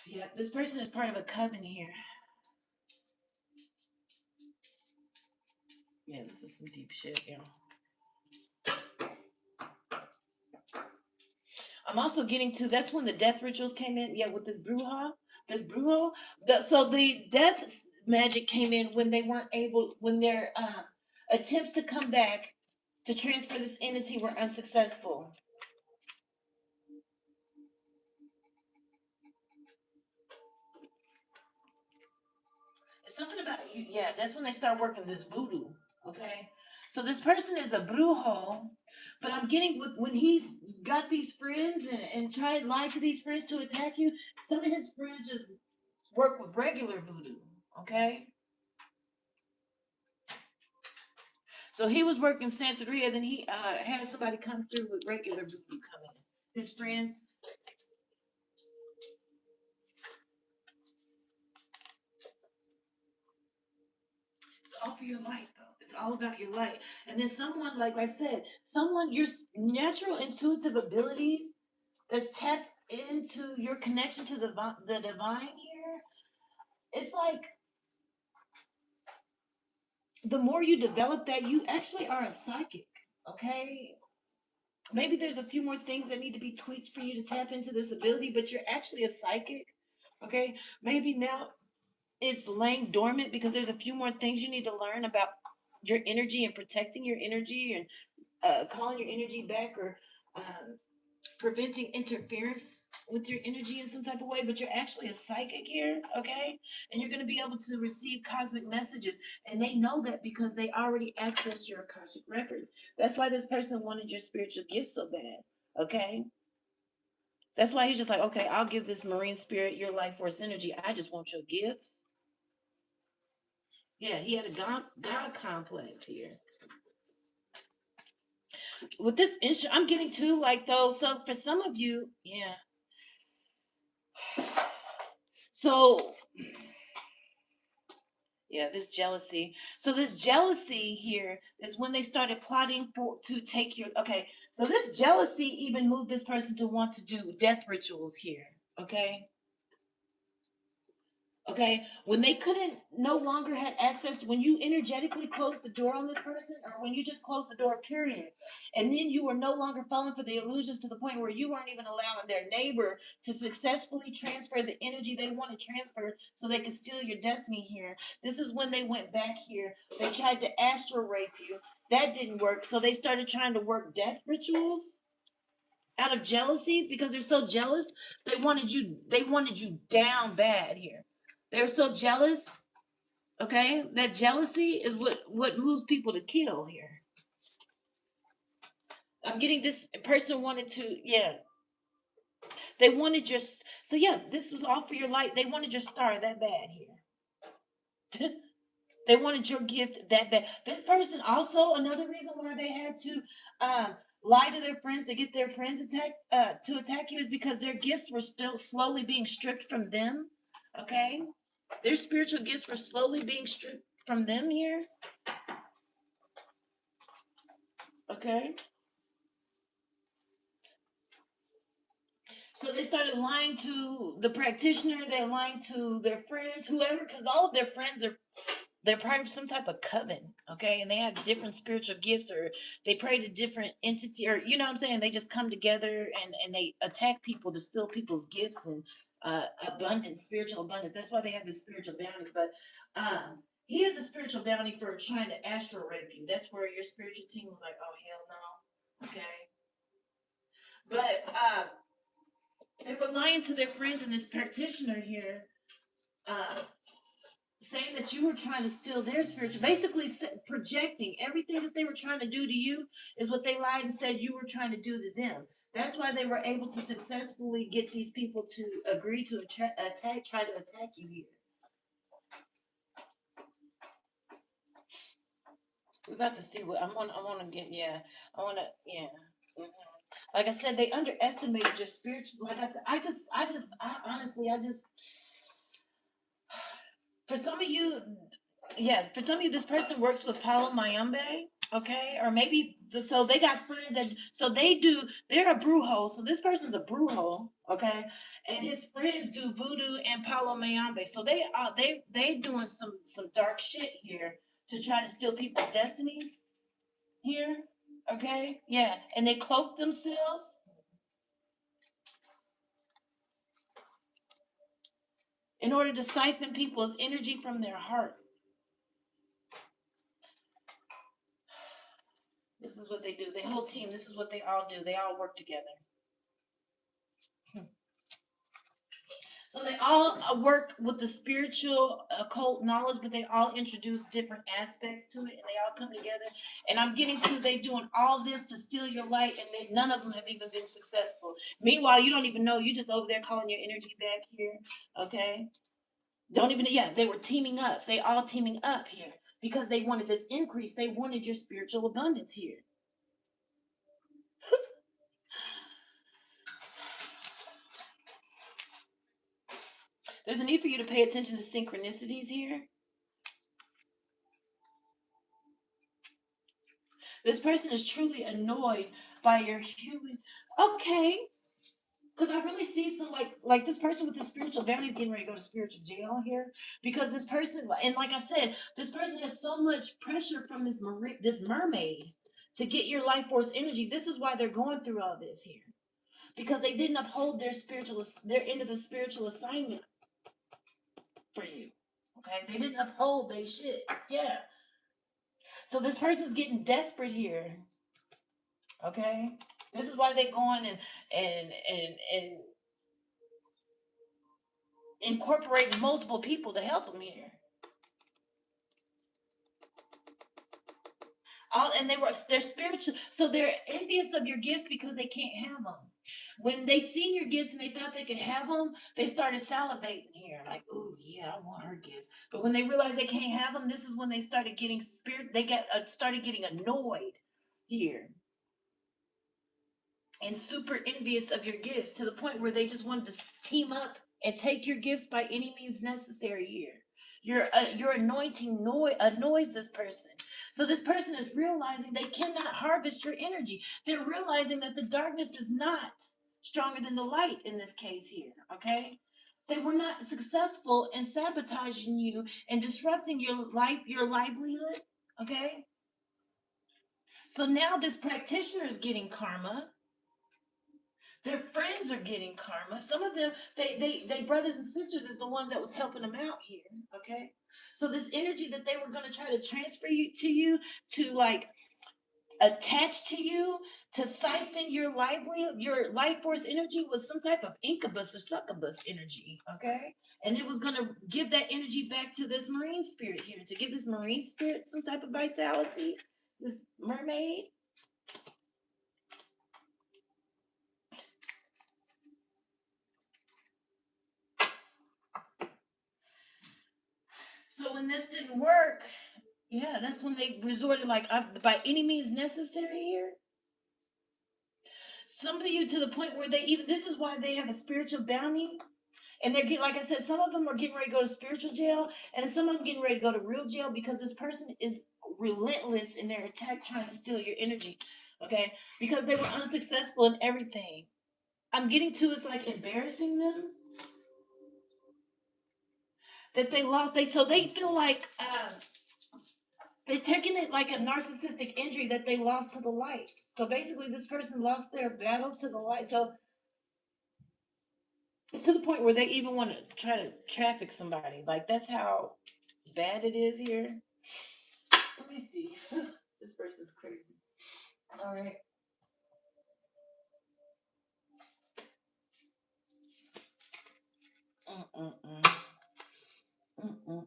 Yeah, this person is part of a coven here. Yeah, this is some deep shit, you know. I'm also getting to, that's when the death rituals came in. Yeah, with this bruja. So the death magic came in when they weren't able, when their attempts to come back to transfer this entity were unsuccessful. something about you. Yeah, that's when they start working this voodoo. Okay. So this person is a brujo, but I'm getting with when he's got these friends and tried to lie to these friends to attack you. Some of his friends just work with regular voodoo. Okay. So he was working Santeria, then he had somebody come through with regular voodoo coming. His friends. It's all for your light, though. It's all about your light. And then someone, like I said, someone your natural intuitive abilities that's tapped into your connection to the divine here. It's like the more you develop that, you actually are a psychic. Okay. Maybe there's a few more things that need to be tweaked for you to tap into this ability, but you're actually a psychic. Okay. Maybe now it's laying dormant because there's a few more things you need to learn about your energy and protecting your energy and calling your energy back or preventing interference with your energy in some type of way, but you're actually a psychic here, okay? And you're going to be able to receive cosmic messages. And they know that because they already access your Akashic records. That's why this person wanted your spiritual gifts so bad, okay? That's why he's just like, okay, I'll give this marine spirit your life force energy. I just want your gifts. Yeah, he had a God complex here. With this I'm getting to like though. So for some of you, yeah. So yeah, this jealousy. So this jealousy here is when they started plotting to take your. Okay, so this jealousy even moved this person to want to do death rituals here. Okay. Okay, when they couldn't no longer had access to, when you energetically closed the door on this person, or when you just closed the door, period, and then you were no longer falling for the illusions to the point where you weren't even allowing their neighbor to successfully transfer the energy they want to transfer so they could steal your destiny here. This is when they went back here. They tried to astral rape you. That didn't work, so they started trying to work death rituals out of jealousy because they're so jealous. They wanted you down bad here. They're so jealous. Okay, that jealousy is what moves people to kill here. I'm getting this person wanted to, yeah, they wanted your, so yeah, this was all for your light. They wanted your star that bad here. They wanted your gift that bad. This person also, another reason why they had to lie to their friends to get their friends to attack you is because their gifts were still slowly being stripped from them. Okay, their spiritual gifts were slowly being stripped from them here. Okay. So they started lying to the practitioner, they're lying to their friends, whoever, because all of their friends are they're part of some type of coven, okay? And they have different spiritual gifts or they pray to different entity or you know what I'm saying? They just come together and they attack people to steal people's gifts and abundance, spiritual abundance. That's why they have this spiritual bounty. But he has a spiritual bounty for trying to astral rape you. That's where your spiritual team was like, oh hell no. Okay. But they were lying to their friends and this practitioner here, uh, saying that you were trying to steal their spiritual, basically projecting everything that they were trying to do to you is what they lied and said you were trying to do to them. That's why they were able to successfully get these people to agree to try to attack you here. We're about to see what I want to get. Yeah, I want to. Yeah. Mhm. Like I said, they underestimated your spiritual. Like I said, I honestly, for some of you, yeah, for some of you, this person works with Palo Mayombe, okay, or maybe so they got friends that so they're a brujo, so this person's a brujo, okay, and his friends do voodoo and Palo Mayombe, so they doing some dark shit here to try to steal people's destinies here, okay, yeah, and they cloak themselves in order to siphon people's energy from their heart. This is what they do. The whole team. This is what they all do. They all work together. So they all work with the spiritual occult knowledge, but they all introduce different aspects to it, and they all come together. And I'm getting to they doing all this to steal your light, and none of them have even been successful. Meanwhile, you don't even know. You just over there calling your energy back here, okay? Don't even, yeah, they were teaming up. They all teaming up here because they wanted this increase. They wanted your spiritual abundance here. There's a need for you to pay attention to synchronicities here. This person is truly annoyed by your human. Okay, because I really see some like this person with the spiritual bounty is getting ready to go to spiritual jail here because this person, and like I said, this person has so much pressure from this mermaid to get your life force energy. This is why they're going through all this here because they didn't uphold their end of the spiritual assignment for you. Okay, they didn't uphold their shit. Yeah. So this person's getting desperate here. Okay, this is why they going and incorporate multiple people to help them here. All and they're spiritual, so they're envious of your gifts because they can't have them. When they seen your gifts and they thought they could have them, they started salivating here, like, "Oh yeah, I want her gifts." But when they realized they can't have them, this is when they started getting started getting annoyed here and super envious of your gifts to the point where they just wanted to team up and take your gifts by any means necessary here. Your anointing annoys this person. So this person is realizing they cannot harvest your energy. They're realizing that the darkness is not stronger than the light in this case here, okay? They were not successful in sabotaging you and disrupting your livelihood, okay? So now this practitioner is getting karma. Their friends are getting karma. Some of them, they brothers and sisters is the ones that was helping them out here. Okay, so this energy that they were going to try to transfer you to like attach to you to siphon your livelihood, your life force energy was some type of incubus or succubus energy. Okay, and it was going to give that energy back to this marine spirit here to give this marine spirit some type of vitality. This mermaid. So when this didn't work, yeah, that's when they resorted like by any means necessary here. Some of you to the point where they even this is why they have a spiritual bounty, and they're getting like I said, some of them are getting ready to go to spiritual jail, and some of them getting ready to go to real jail because this person is relentless in their attack trying to steal your energy. Okay, because they were unsuccessful in everything. I'm getting to it's like embarrassing them that they lost. They feel like they're taking it like a narcissistic injury that they lost to the light. So basically, this person lost their battle to the light. So it's to the point where they even want to try to traffic somebody. Like that's how bad it is here. Let me see. This person's crazy. All right. Mm-mm-mm. Mm-mm-mm.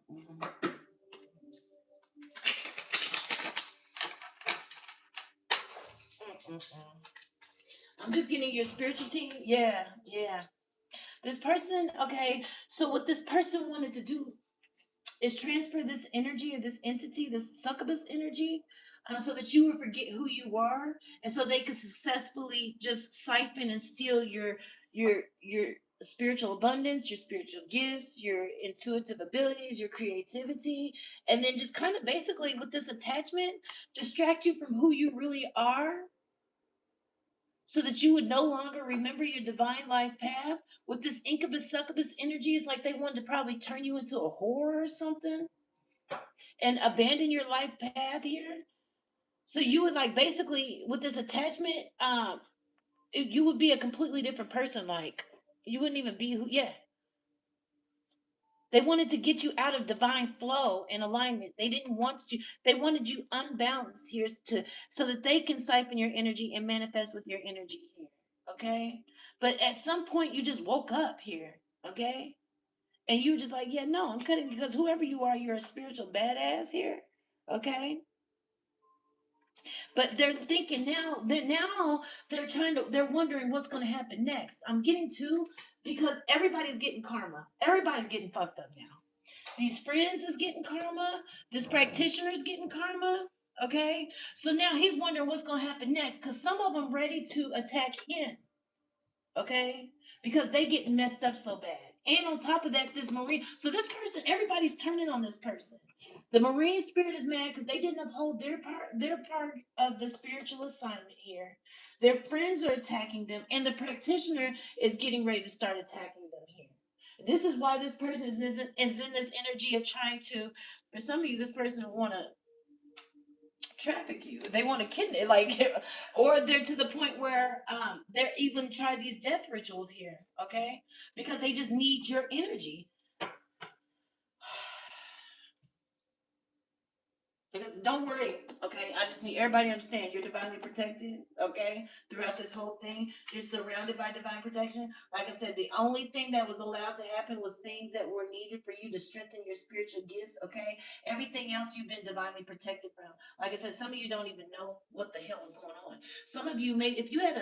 Mm-mm-mm. I'm just getting your spiritual team. Yeah, yeah. This person, okay. So what this person wanted to do is transfer this energy or this entity, this succubus energy, so that you would forget who you are, and so they could successfully just siphon and steal your spiritual abundance, your spiritual gifts, your intuitive abilities, your creativity, and then just kind of basically with this attachment distract you from who you really are so that you would no longer remember your divine life path. With this incubus succubus energy, it's like they wanted to probably turn you into a whore or something and abandon your life path here. So you would like basically with this attachment, you would be a completely different person. Like you wouldn't even be who. Yeah, they wanted to get you out of divine flow and alignment. They didn't want you. They wanted you unbalanced here to so that they can siphon your energy and manifest with your energy here. Okay, but at some point you just woke up here. Okay? And you just like, yeah, no, I'm cutting because whoever you are, you're a spiritual badass here. Okay? But they're thinking now they're wondering what's gonna happen next. I'm getting to because everybody's getting karma. Everybody's getting fucked up now. These friends is getting karma. This practitioner is getting karma. Okay? So now he's wondering what's gonna happen next because some of them ready to attack him. Okay? Because they get messed up so bad. And on top of that, this Marine, so this person, everybody's turning on this person. The Marine spirit is mad because they didn't uphold their part of the spiritual assignment here. Their friends are attacking them, and the practitioner is getting ready to start attacking them here. This is why this person is in this energy of trying to, for some of you, this person will want to traffic you. They want to kidnap, like, or they're to the point where they're even try these death rituals here, okay? Because they just need your energy. Because don't worry, okay? I just need everybody to understand you're divinely protected, okay? Throughout this whole thing, you're surrounded by divine protection. Like I said, the only thing that was allowed to happen was things that were needed for you to strengthen your spiritual gifts, okay? Everything else you've been divinely protected from. Like I said, some of you don't even know what the hell is going on. Some of you, maybe if you had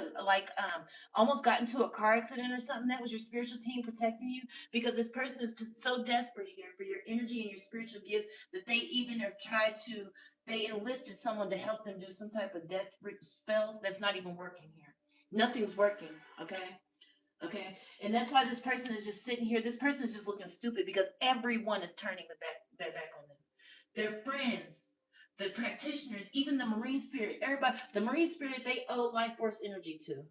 almost got into a car accident or something, that was your spiritual team protecting you because this person is so desperate here for your energy and your spiritual gifts that they even have tried to, they enlisted someone to help them do some type of death spells that's not even working here. Nothing's working, okay? Okay? And that's why this person is just sitting here. This person is just looking stupid because everyone is turning their back on them. Their friends, the practitioners, even the Marine spirit, everybody, the Marine spirit, they owe life force energy to.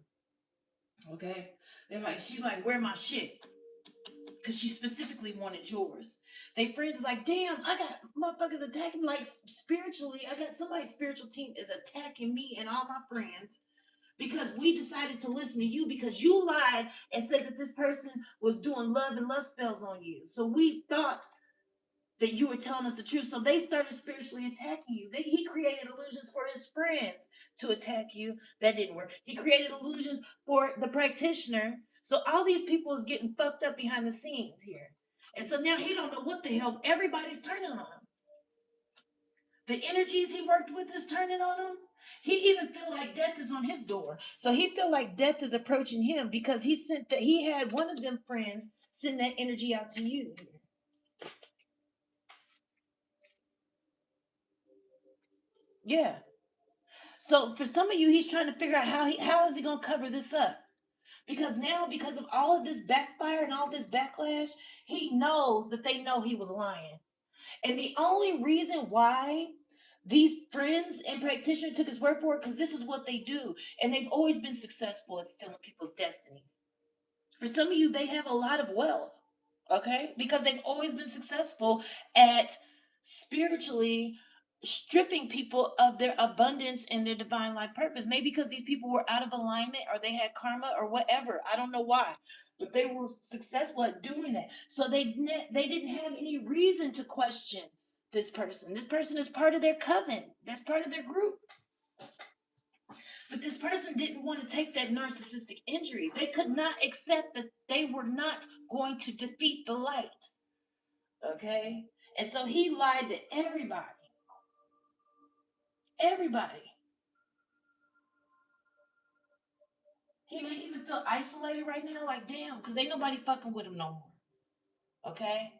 Okay? They're like, she's like, where my shit? Because she specifically wanted yours. They friends is like, damn, I got motherfuckers attacking me. Like spiritually, I got somebody's spiritual team is attacking me and all my friends because we decided to listen to you because you lied and said that this person was doing love and lust spells on you. So we thought that you were telling us the truth. So they started spiritually attacking you. He created illusions for his friends to attack you. That didn't work. He created illusions for the practitioner. So all these people is getting fucked up behind the scenes here. And so now he don't know what the hell. Everybody's turning on him. The energies he worked with is turning on him. He even feel like death is on his door. So he feel like death is approaching him because he had one of them friends send that energy out to you here. Yeah. So for some of you, he's trying to figure out how is he gonna cover this up? Because now, because of all of this backfire and all this backlash, he knows that they know he was lying. And the only reason why these friends and practitioners took his word for it, because this is what they do. And they've always been successful at stealing people's destinies. For some of you, they have a lot of wealth, okay? Because they've always been successful at spiritually stripping people of their abundance and their divine life purpose. Maybe because these people were out of alignment or they had karma or whatever. I don't know why. But they were successful at doing that. So they didn't have any reason to question this person. This person is part of their coven. That's part of their group. But this person didn't want to take that narcissistic injury. They could not accept that they were not going to defeat the light. Okay? And so he lied to everybody. Everybody. He may even feel isolated right now, like damn, because ain't nobody fucking with him no more. Okay?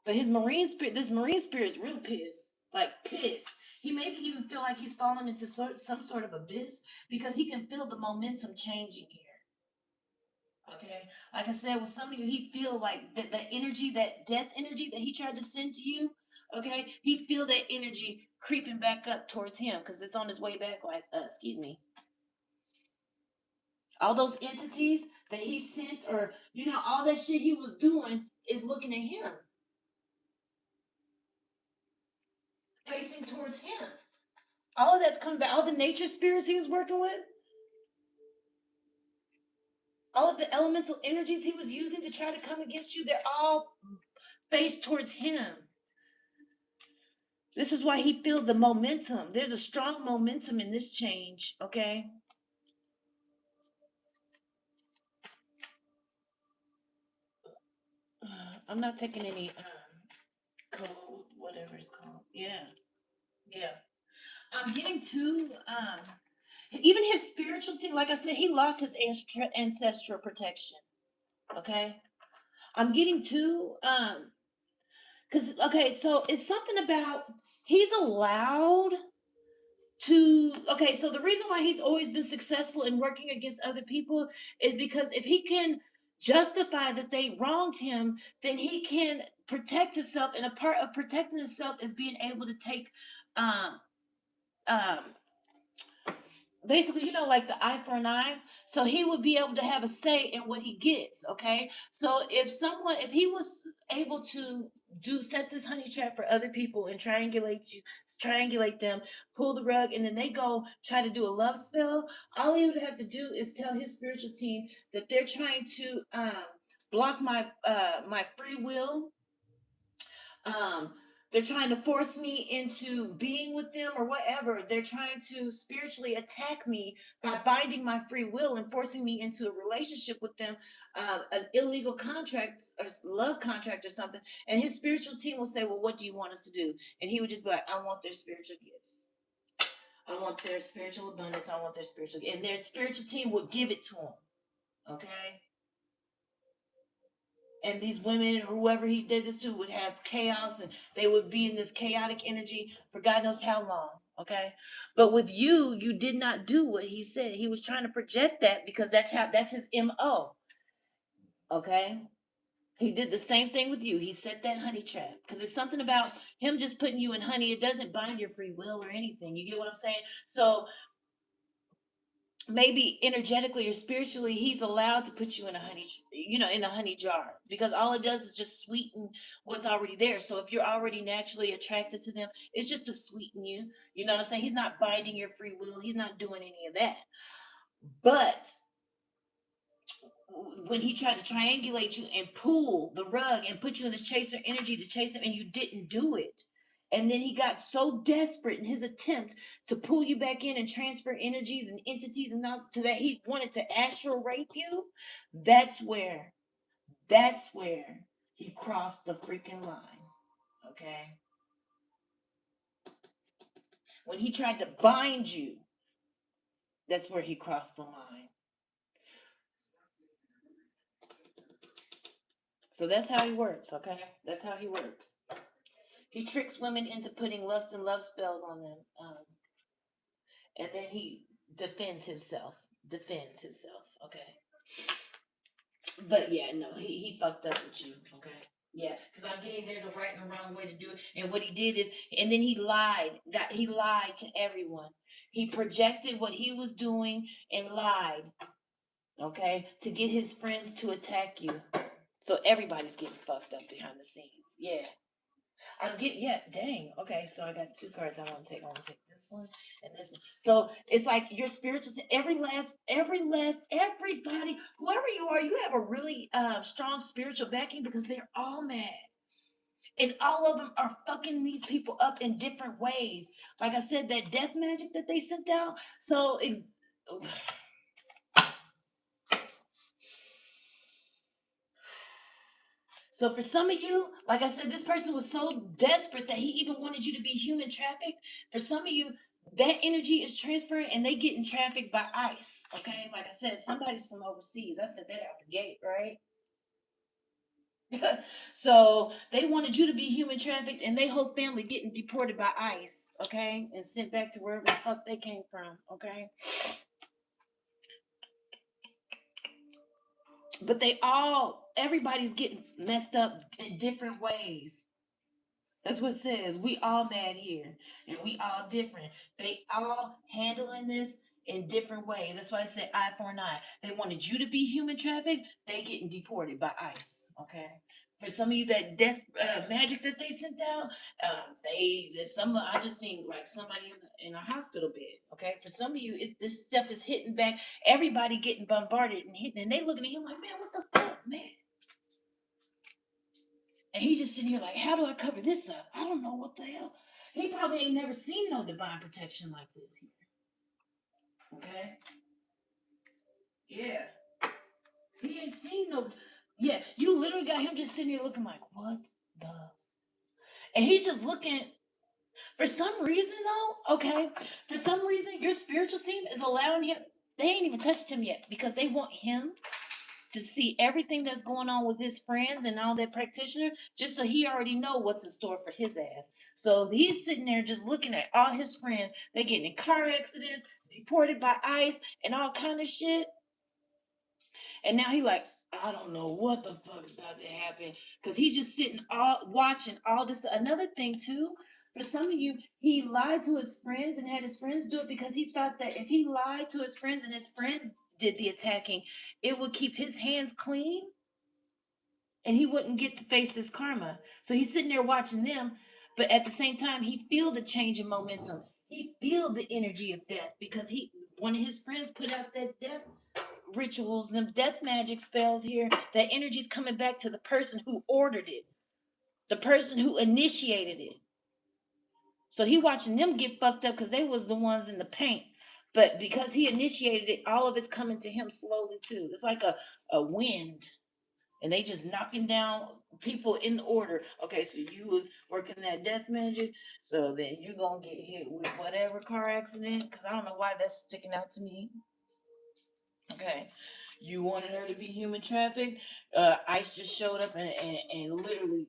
But this Marine spirit is real pissed. Like pissed. He maybe even feel like he's fallen into some sort of abyss because he can feel the momentum changing here. Okay, like I said, with some of you, he feel like that energy, that death energy that he tried to send to you. Okay, he feel that energy creeping back up towards him because it's on his way back. Like, excuse me, all those entities that he sent, or all that shit he was doing is looking at him, facing towards him. All of that's coming back. All the nature spirits he was working with, all of the elemental energies he was using to try to come against you, they're all faced towards him. This is why he feels the momentum. There's a strong momentum in this change, okay? I'm not taking any code, whatever it's called. Yeah, yeah. I'm getting to even his spirituality. Like I said, he lost his ancestral protection. Okay, I'm getting to because okay, so it's something about he's allowed to okay, so the reason why he's always been successful in working against other people is because if he can justify that they wronged him, then he can protect himself, and a part of protecting himself is being able to take um um basically, like the eye for an eye. So he would be able to have a say in what he gets. Okay. So if he was able to set this honey trap for other people and triangulate them, pull the rug, and then they go try to do a love spell, all he would have to do is tell his spiritual team that they're trying to block my free will. um they're trying to force me into being with them or whatever. They're trying to spiritually attack me by binding my free will and forcing me into a relationship with them, an illegal contract or love contract or something. And his spiritual team will say, well, what do you want us to do? And he would just be like, I want their spiritual gifts. I want their spiritual abundance. I want their spiritual, and their spiritual team would give it to him. Okay. And these women, whoever he did this to, would have chaos, and they would be in this chaotic energy for God knows how long. Okay. But with you, you did not do what he said. He was trying to project that because that's his MO. Okay. He did the same thing with you. He set that honey trap because it's something about him just putting you in honey. It doesn't bind your free will or anything. You get what I'm saying? So maybe energetically or spiritually, he's allowed to put you in a honey jar, because all it does is just sweeten what's already there. So if you're already naturally attracted to them, it's just to sweeten you. You know what I'm saying? He's not binding your free will. He's not doing any of that. But when he tried to triangulate you and pull the rug and put you in this chaser energy to chase him, and you didn't do it, and then he got so desperate in his attempt to pull you back in and transfer energies and entities and all to that, he wanted to astral rape you. That's where, that's where he crossed the freaking line. Okay. When he tried to bind you, that's where he crossed the line. So that's how he works. Okay. That's how he works. He tricks women into putting lust and love spells on them. And then he defends himself. Okay. But yeah, no, he fucked up with you. Okay. Yeah, because I'm getting there's a right and a wrong way to do it. And what he did is, and then he lied. He lied to everyone. He projected what he was doing and lied. Okay, to get his friends to attack you. So everybody's getting fucked up behind the scenes. Yeah. I'm getting, yeah, dang. Okay, so I got two cards I want to take. I want to take this one and this one. So it's like your spiritual, everybody, whoever you are, you have a really strong spiritual backing, because they're all mad. And all of them are fucking these people up in different ways. Like I said, that death magic that they sent out. So for some of you, like I said, this person was so desperate that he even wanted you to be human trafficked. For some of you, that energy is transferring and they getting trafficked by ICE. Okay, like I said, somebody's from overseas. I said that out the gate, right? So they wanted you to be human trafficked, and they whole family getting deported by ICE. Okay, and sent back to wherever the fuck they came from. Okay. But everybody's getting messed up in different ways. That's what it says. We all mad here, and we all different. They all handling this in different ways. That's why I said eye for an eye. They wanted you to be human trafficked. They getting deported by ICE. Okay. For some of you, that death magic that they sent out, I just seen like somebody in a hospital bed. Okay. For some of you, this stuff is hitting back. Everybody getting bombarded and hitting, and they looking at him like, man, what the fuck, man? And he just sitting here like, how do I cover this up? I don't know what the hell. He probably ain't never seen no divine protection like this here. Okay? Yeah. He ain't seen no Yeah, you literally got him just sitting here looking like, what the? And he's just looking. For some reason, though, okay, for some reason, your spiritual team is allowing him. They ain't even touched him yet because they want him to see everything that's going on with his friends and all that practitioner, just so he already know what's in store for his ass. So he's sitting there just looking at all his friends. They getting in car accidents, deported by ICE, and all kind of shit. And now he like, I don't know what the fuck's about to happen. Cause he's just sitting all watching all this. Another thing too, for some of you, he lied to his friends and had his friends do it because he thought that if he lied to his friends and his friends did the attacking, it would keep his hands clean and he wouldn't get to face this karma. So he's sitting there watching them, but at the same time, he feel the change in momentum. He feel the energy of death because one of his friends put out that death rituals, them death magic spells here, that energy's coming back to the person who ordered it, the person who initiated it. So he watching them get fucked up because they was the ones in the paint. But because he initiated it, all of it's coming to him slowly too. It's like a wind. And they just knocking down people in order. Okay, so you was working that death magic, so then you gonna get hit with whatever car accident. Cause I don't know why that's sticking out to me. Okay. You wanted her to be human trafficked. ICE just showed up and literally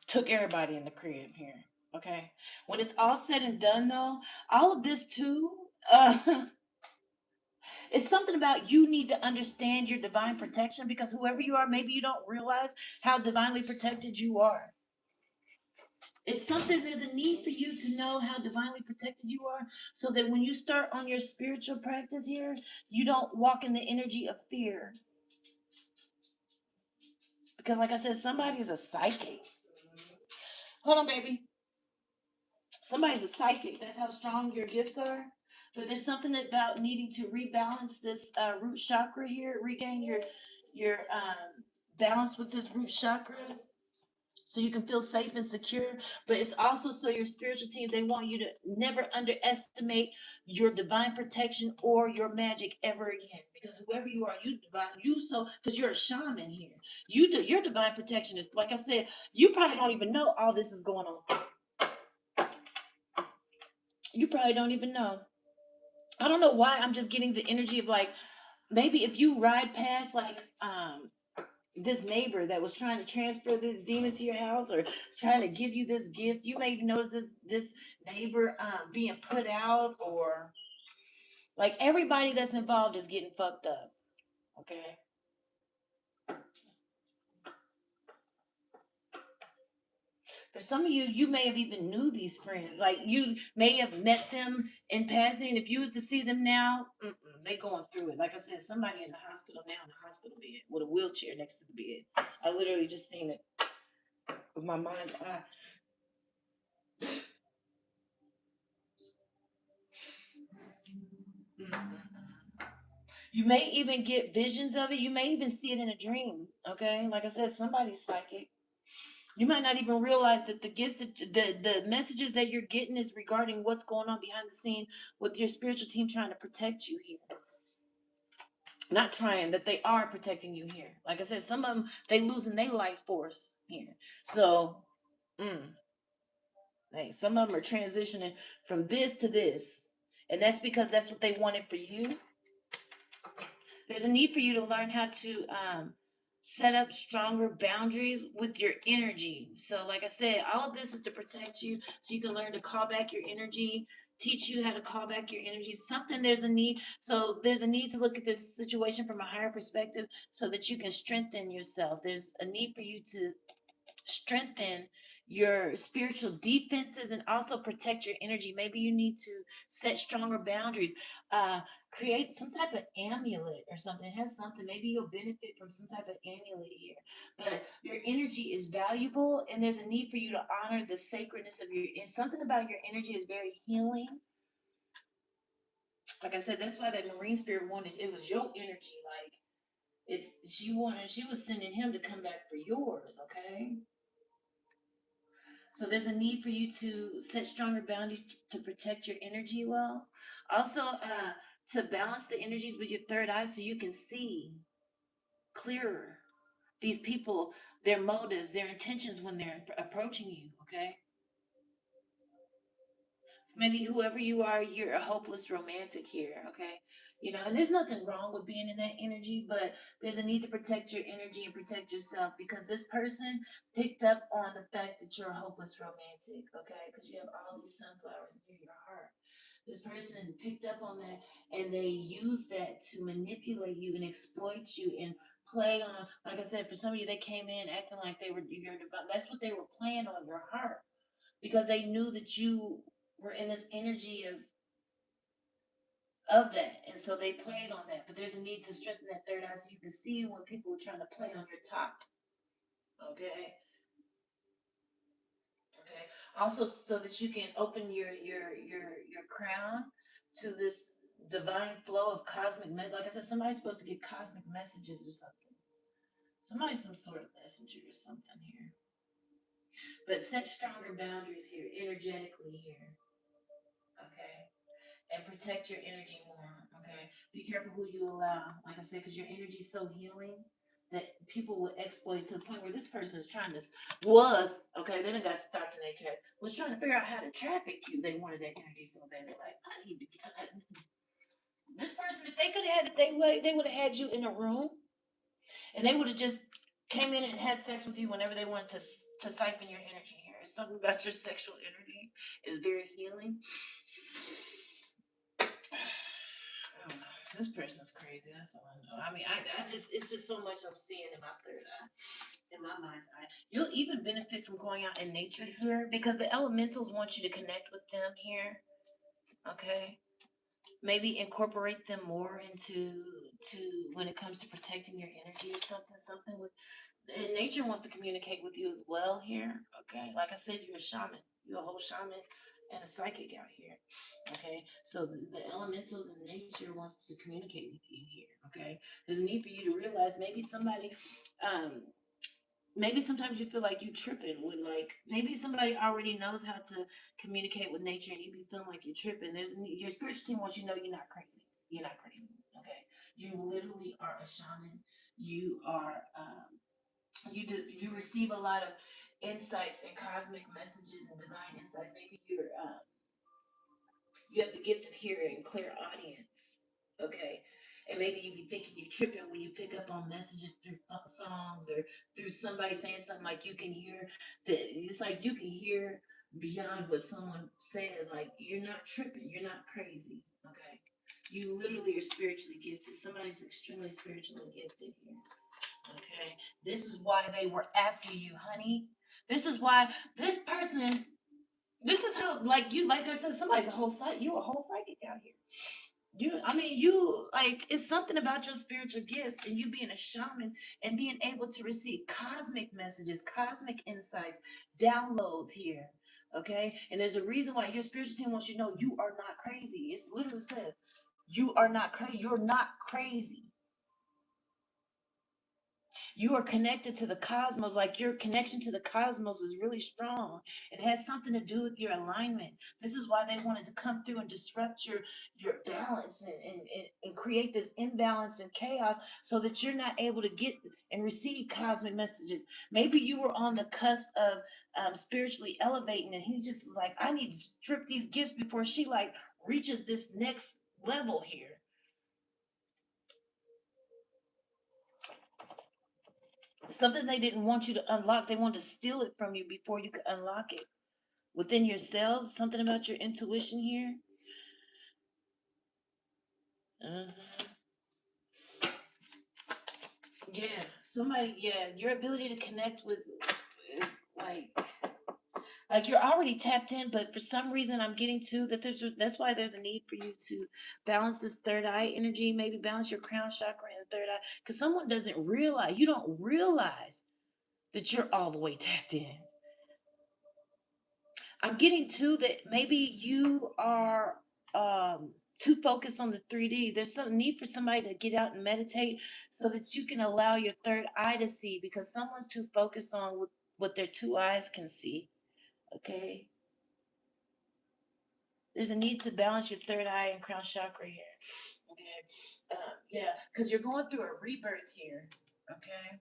took everybody in the crib here. Okay. When it's all said and done, though, all of this too, it's something about you need to understand your divine protection because whoever you are, maybe you don't realize how divinely protected you are. It's something, there's a need for you to know how divinely protected you are so that when you start on your spiritual practice here, you don't walk in the energy of fear. Because, like I said, somebody's a psychic. Hold on, baby. Somebody's a psychic. That's how strong your gifts are. But there's something about needing to rebalance this root chakra here, regain your balance with this root chakra, so you can feel safe and secure. But it's also so your spiritual team, they want you to never underestimate your divine protection or your magic ever again. Because whoever you are, you divine, you so because you're a shaman here. Your divine protection is, like I said, you probably don't even know all this is going on. You probably don't even know. I don't know why I'm just getting the energy of like maybe if you ride past like this neighbor that was trying to transfer this demons to your house or trying to give you this gift, you may notice this neighbor being put out, or like everybody that's involved is getting fucked up. Okay. For some of you, you may have even knew these friends. Like you may have met them in passing. If you was to see them now, they going through it. Like I said, somebody in the hospital now, in the hospital bed with a wheelchair next to the bed. I literally just seen it with my mind's eye. You may even get visions of it. You may even see it in a dream. Okay, like I said, somebody's psychic. You might not even realize that the gifts that the messages that you're getting is regarding what's going on behind the scene with your spiritual team trying to protect you here. Not trying, that they are protecting you here. Like I said, some of them they losing their life force here. So, hey, some of them are transitioning from this to this, and that's because that's what they wanted for you. There's a need for you to learn how to set up stronger boundaries with your energy. So, like I said, all of this is to protect you so you can learn to call back your energy, teach you how to call back your energy. Something there's a need. So, there's a need to look at this situation from a higher perspective so that you can strengthen yourself. There's a need for you to strengthen your spiritual defenses and also protect your energy. Maybe you need to set stronger boundaries. Create some type of amulet or something. It has something. Maybe you'll benefit from some type of amulet here. But your energy is valuable, and there's a need for you to honor the sacredness of your. And something about your energy is very healing. Like I said, that's why that marine spirit wanted. It was your energy. Like she was sending him to come back for yours. Okay. So there's a need for you to set stronger boundaries to protect your energy well. Also, to balance the energies with your third eye so you can see clearer. these people, their motives, their intentions when they're approaching you, okay? Maybe whoever you are, you're a hopeless romantic here, okay? You know, and there's nothing wrong with being in that energy, but there's a need to protect your energy and protect yourself because this person picked up on the fact that you're a hopeless romantic, okay? Because you have all these sunflowers near your heart. This person picked up on that and they use that to manipulate you and exploit you and play on, like I said, for some of you, they came in acting like they were your divine. That's what they were playing on your heart because they knew that you were in this energy of that, and so they played on that. But there's a need to strengthen that third eye so you can see when people are trying to play on your top. Okay, okay. Also, so that you can open your crown to this divine flow of cosmic like I said, somebody's supposed to get cosmic messages or something. Somebody's some sort of messenger or something here. But set stronger boundaries here, energetically here. Okay. And protect your energy more. Okay, be careful who you allow. Like I said, because your energy is so healing that people will exploit to the point where this person is trying to was okay. Then it got stopped in their track. Was trying to figure out how to traffic you. They wanted that energy so bad. They're like, I need to get this person. If they could have had it their way, they would have had you in a room, and they would have just came in and had sex with you whenever they wanted to siphon your energy. Here, something about your sexual energy is very healing. I don't know. This person's crazy. That's all I know. I mean, I just, it's just so much I'm seeing in my third eye, in my mind's eye. You'll even benefit from going out in nature here because the elementals want you to connect with them here. Okay. Maybe incorporate them more to when it comes to protecting your energy or something with and nature wants to communicate with you as well here. Okay, like I said, you're a shaman. You're a whole shaman and a psychic out here. Okay, so the elementals in nature wants to communicate with you here. Okay, there's a need for you to realize um, maybe sometimes you feel like you tripping when like maybe somebody already knows how to communicate with nature and you be feeling like you're tripping. Your spiritual team wants you to know you're not crazy. You're not crazy. Okay, you literally are a shaman. You are. You receive a lot of insights and cosmic messages and divine insights. Maybe you have the gift of hearing and clear audience. Okay. And maybe you be thinking you're tripping when you pick up on messages through songs or through somebody saying something like you can hear that it's like you can hear beyond what someone says. Like you're not tripping, you're not crazy. Okay. You literally are spiritually gifted. Somebody's extremely spiritually gifted here. Okay. This is why they were after you, honey. This is why this person, this is how, like I said, somebody's a whole psychic. You a whole psychic out here. It's something about your spiritual gifts and you being a shaman and being able to receive cosmic messages, cosmic insights, downloads here. Okay. And there's a reason why your spiritual team wants you to know you are not crazy. It's literally said, you are not crazy. You're not crazy. You are connected to the cosmos, like your connection to the cosmos is really strong. It has something to do with your alignment. This is why they wanted to come through and disrupt your balance and create this imbalance and chaos so that you're not able to get and receive cosmic messages. Maybe you were on the cusp of spiritually elevating and he's just like, I need to strip these gifts before she like reaches this next level here. Something they didn't want you to unlock. They wanted to steal it from you before you could unlock it within yourselves. Something about your intuition here. uh Yeah, somebody. Yeah, your ability to connect with is like you're already tapped in, but for some reason I'm getting to that. That's why there's a need for you to balance this third eye energy. Maybe balance your crown chakra and third eye, because someone doesn't realize. You don't realize that you're all the way tapped in. I'm getting to that maybe you are too focused on the 3D. There's some need for somebody to get out and meditate so that you can allow your third eye to see because someone's too focused on what their two eyes can see. Okay. There's a need to balance your third eye and crown chakra here. Okay. Yeah, because you're going through a rebirth here. Okay.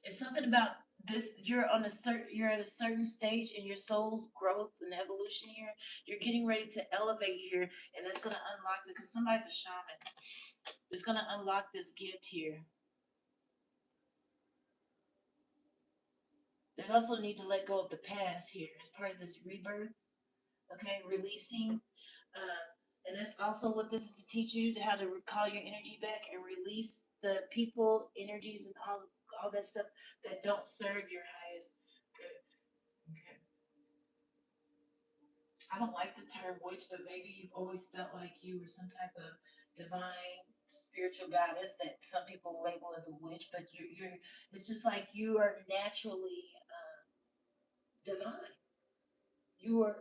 It's something about this. You're at a certain stage in your soul's growth and evolution here. You're getting ready to elevate here, and that's gonna unlock it because somebody's a shaman. It's gonna unlock this gift here. There's also a need to let go of the past here as part of this rebirth. Okay, releasing. And that's also what this is to teach you how to recall your energy back and release the people, energies, and all that stuff that don't serve your highest good. Okay. I don't like the term witch, but maybe you've always felt like you were some type of divine spiritual goddess that some people label as a witch, but you're it's just like you are naturally divine. You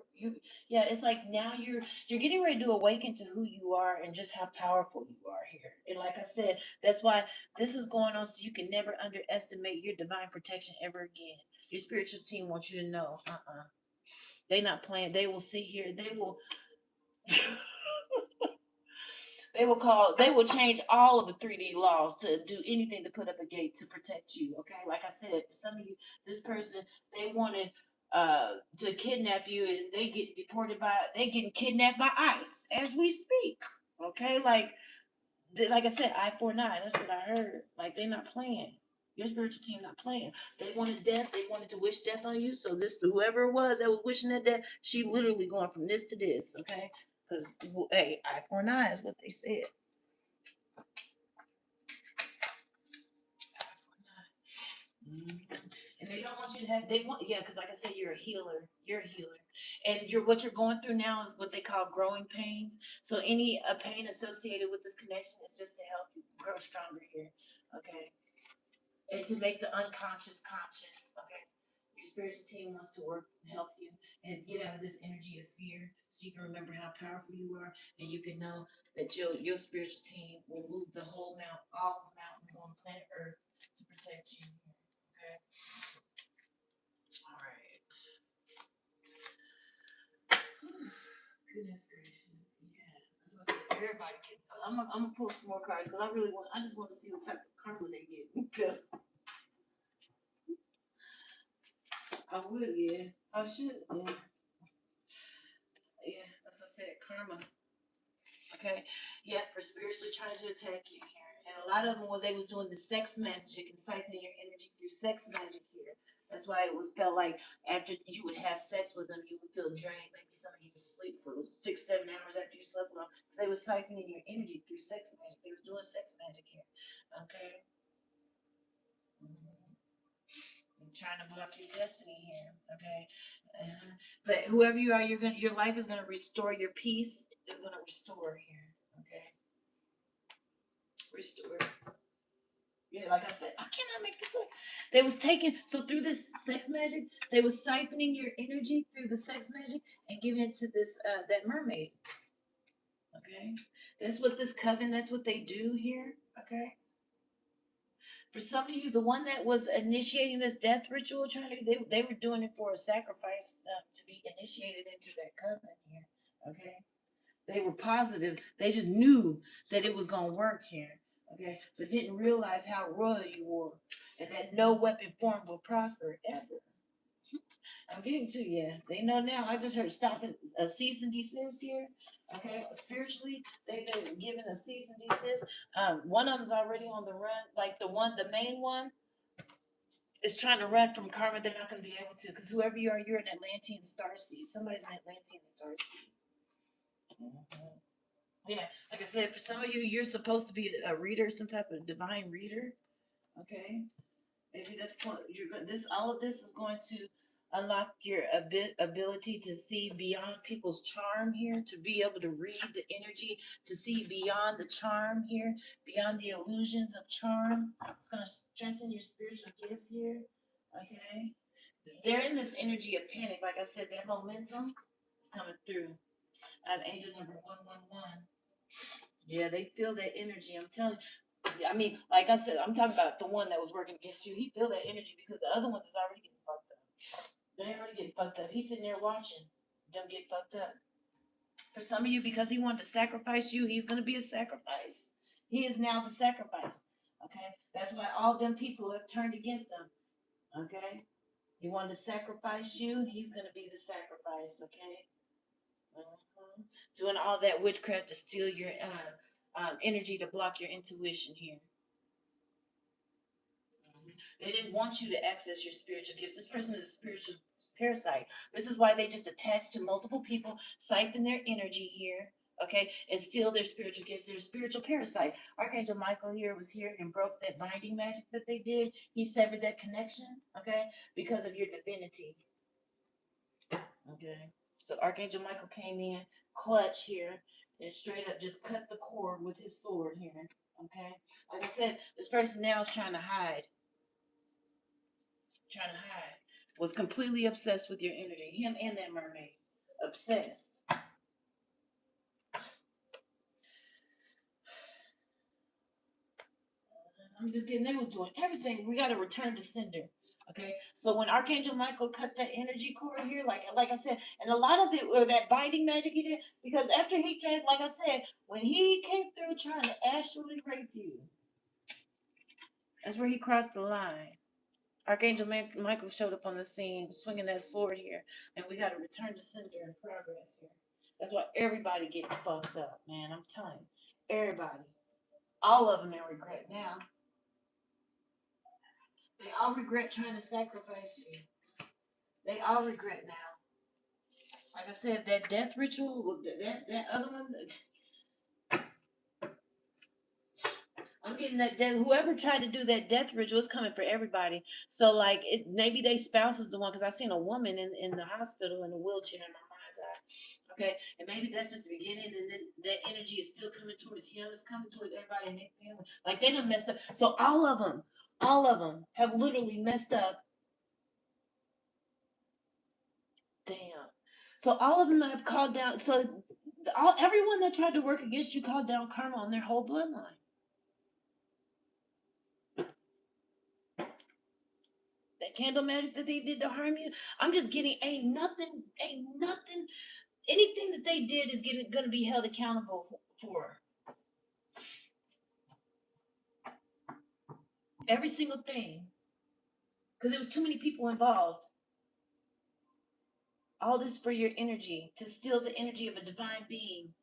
yeah, it's like now you're getting ready to awaken to who you are and just how powerful you are here. And like I said, that's why this is going on, so you can never underestimate your divine protection ever again. Your spiritual team wants you to know, they not playing. They will sit here, they will they will change all of the 3D laws to do anything to put up a gate to protect you. Okay, like I said, for some of you, this person, they wanted to kidnap you, and they getting kidnapped by ICE as we speak. Okay, like I said, I-49. That's what I heard. Like, they're not playing. Your spiritual team not playing. They wanted death. They wanted to wish death on you. So this, whoever it was that was wishing that death, she literally going from this to this. Okay, because hey, I-49 is what they said. I-49. And they don't want you to have. They want, yeah, because like I said, you're a healer. You're a healer, and what you're going through now is what they call growing pains. So any pain associated with this connection is just to help you grow stronger here. Okay, and to make the unconscious conscious. Okay, your spiritual team wants to work and help you and get out of this energy of fear, so you can remember how powerful you are, and you can know that your spiritual team will move the whole all the mountains on planet Earth to protect you. Okay, all right. Goodness gracious, yeah. That's what I said. Everybody can. I'm gonna pull some more cards because I really want. I just want to see what type of karma they get because I would, yeah. I should, yeah. Yeah, as I said, karma. Okay, yeah, for spiritually trying to attack you here, and a lot of them was they was doing the sex magic and siphoning your energy through sex magic here. That's why it was felt like after you would have sex with them, you would feel drained. Maybe some of you would sleep for 6, 7 hours after you slept with them because they were siphoning your energy through sex magic. They were doing sex magic here. Okay. Mm-hmm. I'm trying to block your destiny here. Okay. But whoever you are, your life is gonna restore. Your peace is gonna restore here. Okay. Restore. Yeah, like I said, I cannot make this up. They was taking so through this sex magic, they was siphoning your energy through the sex magic and giving it to this that mermaid. Okay, that's what this coven. That's what they do here. Okay, for some of you, the one that was initiating this death ritual, trying to they were doing it for a sacrifice to be initiated into that coven here. Okay, they were positive. They just knew that it was gonna work here. Okay, but didn't realize how royal you were, and that no weapon formed will prosper ever. I'm getting to you. They know now. I just heard stopping a cease and desist here. Okay, spiritually, they've been given a cease and desist. One of them's already on the run. Like the main one is trying to run from karma. They're not going to be able to because whoever you are, you're an Atlantean star seed. Somebody's an Atlantean star seed. Mhm. Yeah, like I said, for some of you, you're supposed to be a reader, some type of divine reader. Okay, maybe that's you're going. This all of this is going to unlock your ability to see beyond people's charm here, to be able to read the energy, to see beyond the charm here, beyond the illusions of charm. It's going to strengthen your spiritual gifts here. Okay, they're in this energy of panic. Like I said, that momentum is coming through. I have angel number 111. Yeah, they feel that energy. I'm telling you. Yeah, I mean, like I said, I'm talking about the one that was working against you. He feel that energy because the other ones is already getting fucked up. They already getting fucked up. He's sitting there watching them get fucked up. For some of you, because he wanted to sacrifice you, he's gonna be a sacrifice. He is now the sacrifice. Okay, that's why all them people have turned against him. Okay, he wanted to sacrifice you. He's gonna be the sacrifice. Okay, doing all that witchcraft to steal your energy, to block your intuition here. They didn't want you to access your spiritual gifts. This person is a spiritual parasite. This is why they just attach to multiple people, siphon their energy here, okay, and steal their spiritual gifts. They're a spiritual parasite. Archangel Michael here was here and broke that binding magic that they did. He severed that connection, okay, because of your divinity. Okay. So Archangel Michael came in, clutch here, and straight up just cut the cord with his sword here. Okay. Like I said, this person now is trying to hide, was completely obsessed with your energy. Him and that mermaid. Obsessed. I'm just kidding. They was doing everything. We got to return to sender. Okay, so when Archangel Michael cut that energy cord here, like I said, and a lot of it, or that binding magic he did, because after he tried, like I said, when he came through trying to astrally rape you, that's where he crossed the line. Archangel Michael showed up on the scene, swinging that sword here, and we got to return to sender in progress here. That's why everybody getting fucked up, man. I'm telling you, everybody, all of them in regret now. They all regret trying to sacrifice you. They all regret now. Like I said, that death ritual, that other one. I'm getting that death. Whoever tried to do that death ritual is coming for everybody. So like, maybe they spouse is the one, because I seen a woman in the hospital in a wheelchair in my mind's eye. Okay, and maybe that's just the beginning, and then that energy is still coming towards him. It's coming towards everybody in their family. Like they done messed up. So all of them have literally messed up. Damn. So all of them have called down. So everyone that tried to work against you called down karma on their whole bloodline. That candle magic that they did to harm you, I'm just getting, ain't nothing, anything that they did is gonna be held accountable for. Every single thing. Because there was too many people involved. All this for your energy, to steal the energy of a divine being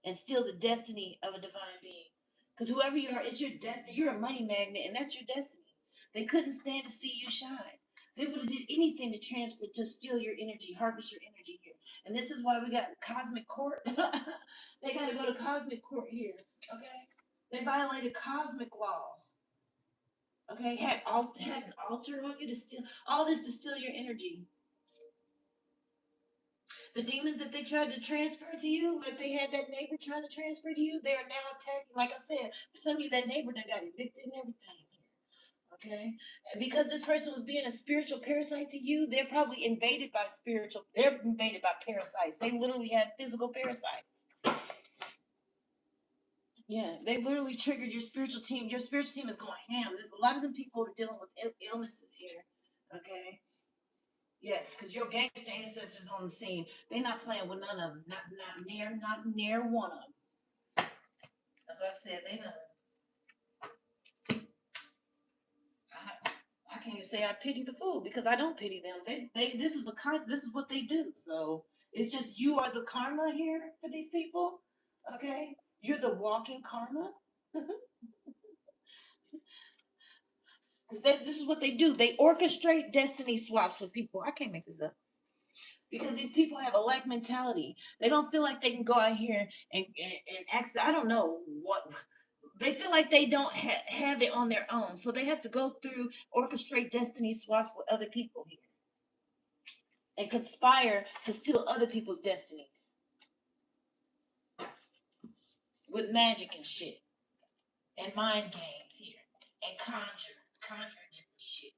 and steal the destiny of a divine being. Because whoever you are, it's your destiny. You're a money magnet, and that's your destiny. They couldn't stand to see you shine. They would have did anything to transfer, to steal your energy, harvest your energy here. And this is why we got cosmic court. They got to go to cosmic court here. Okay, they violated cosmic laws. Okay, had an altar on you to steal all this, to steal your energy. The demons that they tried to transfer to you, like they had that neighbor trying to transfer to you, they are now attacking. Like I said, for some of you, that neighbor that got evicted and everything. Okay, and because this person was being a spiritual parasite to you, they're invaded by parasites. They literally have physical parasites. Yeah, they literally triggered your spiritual team. Your spiritual team is going ham. There's a lot of them people are dealing with illnesses here. Okay. Yeah, because your gangster ancestors on the scene, they're not playing with none of them. Not near one of them. That's what I said. They don't. I can't even say I pity the fool, because I don't pity them. This is what they do. So it's just, you are the karma here for these people. Okay, you're the walking karma. Because this is what they do. They orchestrate destiny swaps with people. I can't make this up. Because these people have a lack mentality. They don't feel like they can go out here and access. I don't know what. They feel like they don't have it on their own. So they have to go through, orchestrate destiny swaps with other people here. And conspire to steal other people's destinies. With magic and shit. And mind games here. And conjure different shit.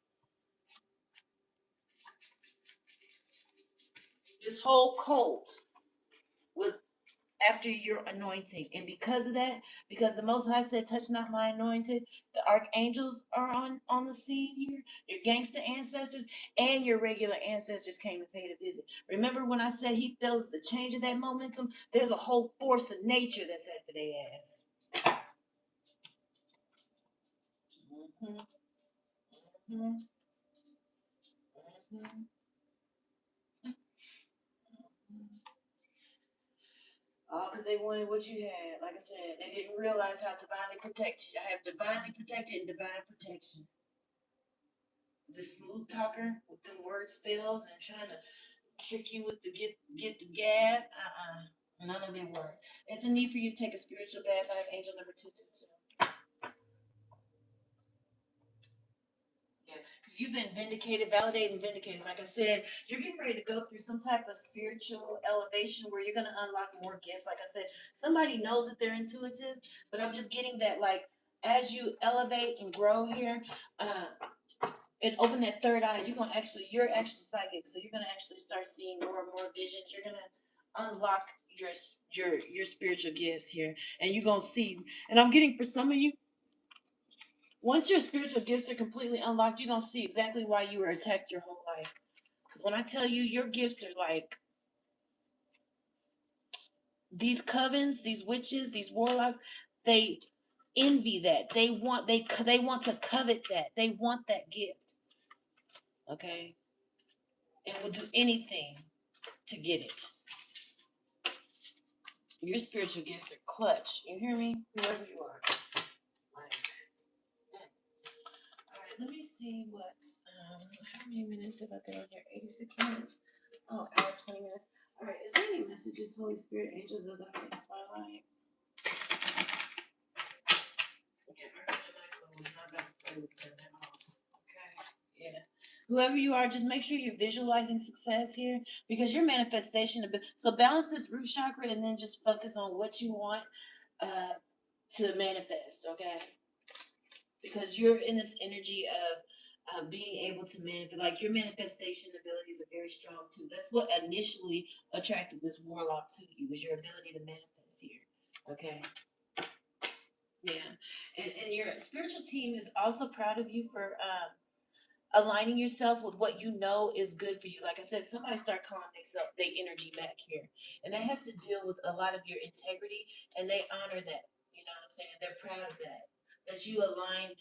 This whole cult was after your anointing. And because of that, because the Most High said, touch not my anointed, the archangels are on the scene here, your gangster ancestors and your regular ancestors came and paid a visit. Remember when I said he feels the change of that momentum? There's a whole force of nature that's after their ass. Mm-hmm. Mm-hmm. All because they wanted what you had. Like I said, they didn't realize how divinely protected. I have divinely protected and divine protection. The smooth talker with them word spells and trying to trick you with the get the gab. None of it work. It's a need for you to take a spiritual bath. I have angel number 222. Yeah, because you've been vindicated, validated, and vindicated. Like I said, you're getting ready to go through some type of spiritual elevation where you're gonna unlock more gifts. Like I said, somebody knows that they're intuitive, but I'm just getting that like as you elevate and grow here, and open that third eye, you're actually psychic, so you're gonna actually start seeing more and more visions. You're gonna unlock your spiritual gifts here, and you're gonna see. And I'm getting for some of you, once your spiritual gifts are completely unlocked, you're gonna see exactly why you were attacked your whole life. Because when I tell you, your gifts are like these covens, these witches, these warlocks. They envy that. They want to covet that. They want that gift. Okay, and will do anything to get it. Your spiritual gifts are clutch. You hear me? Whoever you are. Like, all right, let me see what. How many minutes have I been on here? 86 minutes. Oh, hour 20 minutes. All right, is there any messages, Holy Spirit, angels of the spotlight? Yeah, Archangel Michael was not about to play with them at all. Okay. Yeah. Whoever you are, just make sure you're visualizing success here because your manifestation. So balance this root chakra and then just focus on what you want to manifest. Okay. Because you're in this energy of being able to manifest. Like your manifestation abilities are very strong too. That's what initially attracted this warlock to you was your ability to manifest here. Okay. Yeah, and your spiritual team is also proud of you for aligning yourself with what you know is good for you. Like I said, somebody start calling themselves their energy back here, and that has to deal with a lot of your integrity, and they honor that. You know what I'm saying? They're proud of that. That you align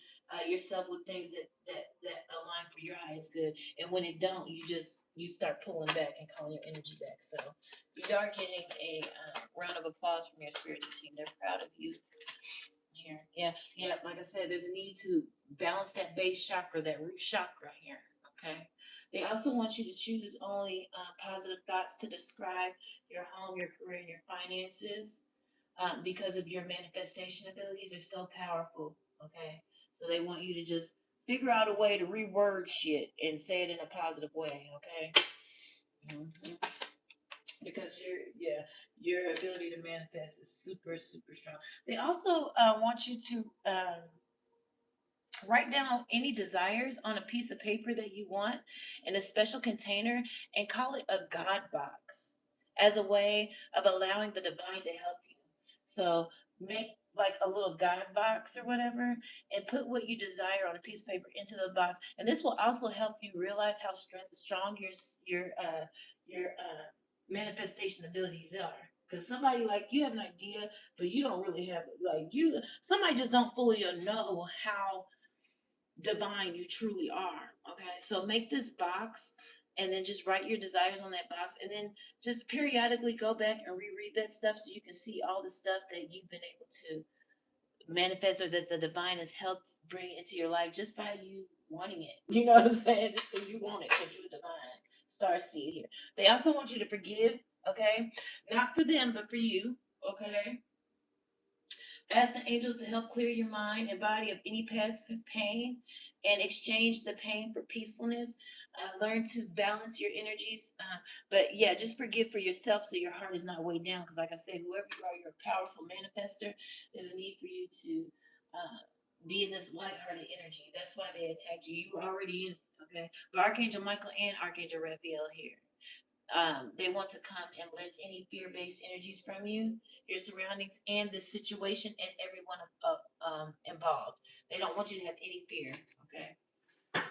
yourself with things that align for your highest good, and when it don't, you start pulling back and calling your energy back. So you are getting a round of applause from your spiritual team. They're proud of you here. Yeah, yeah. Like I said, there's a need to balance that base chakra, that root chakra here. Okay. They also want you to choose only positive thoughts to describe your home, your career, and your finances because of your manifestation abilities are so powerful. Okay. So they want you to just figure out a way to reword shit and say it in a positive way. Okay. Mm-hmm. Because your ability to manifest is super super strong. They also want you to write down any desires on a piece of paper that you want in a special container and call it a God box as a way of allowing the divine to help you. So make like a little God box or whatever and put what you desire on a piece of paper into the box. And this will also help you realize how strong your manifestation abilities are. Because somebody like you have an idea, but you don't really have like you. Somebody just don't fully know how divine you truly are. Okay, so make this box and then just write your desires on that box and then just periodically go back and reread that stuff so you can see all the stuff that you've been able to manifest or that the divine has helped bring into your life just by you wanting it. You know what I'm saying? Just because you want it, because you're divine. Star seed here. They also want you to forgive, okay? Not for them, but for you, okay? Ask the angels to help clear your mind and body of any past pain and exchange the pain for peacefulness. Learn to balance your energies. But yeah, just forgive for yourself so your heart is not weighed down. Because, like I said, whoever you are, you're a powerful manifester. There's a need for you to be in this lighthearted energy. That's why they attacked you. You were already in it, okay? But Archangel Michael and Archangel Raphael here. They want to come and lift any fear-based energies from you, your surroundings, and the situation and everyone involved. They don't want you to have any fear. Okay. All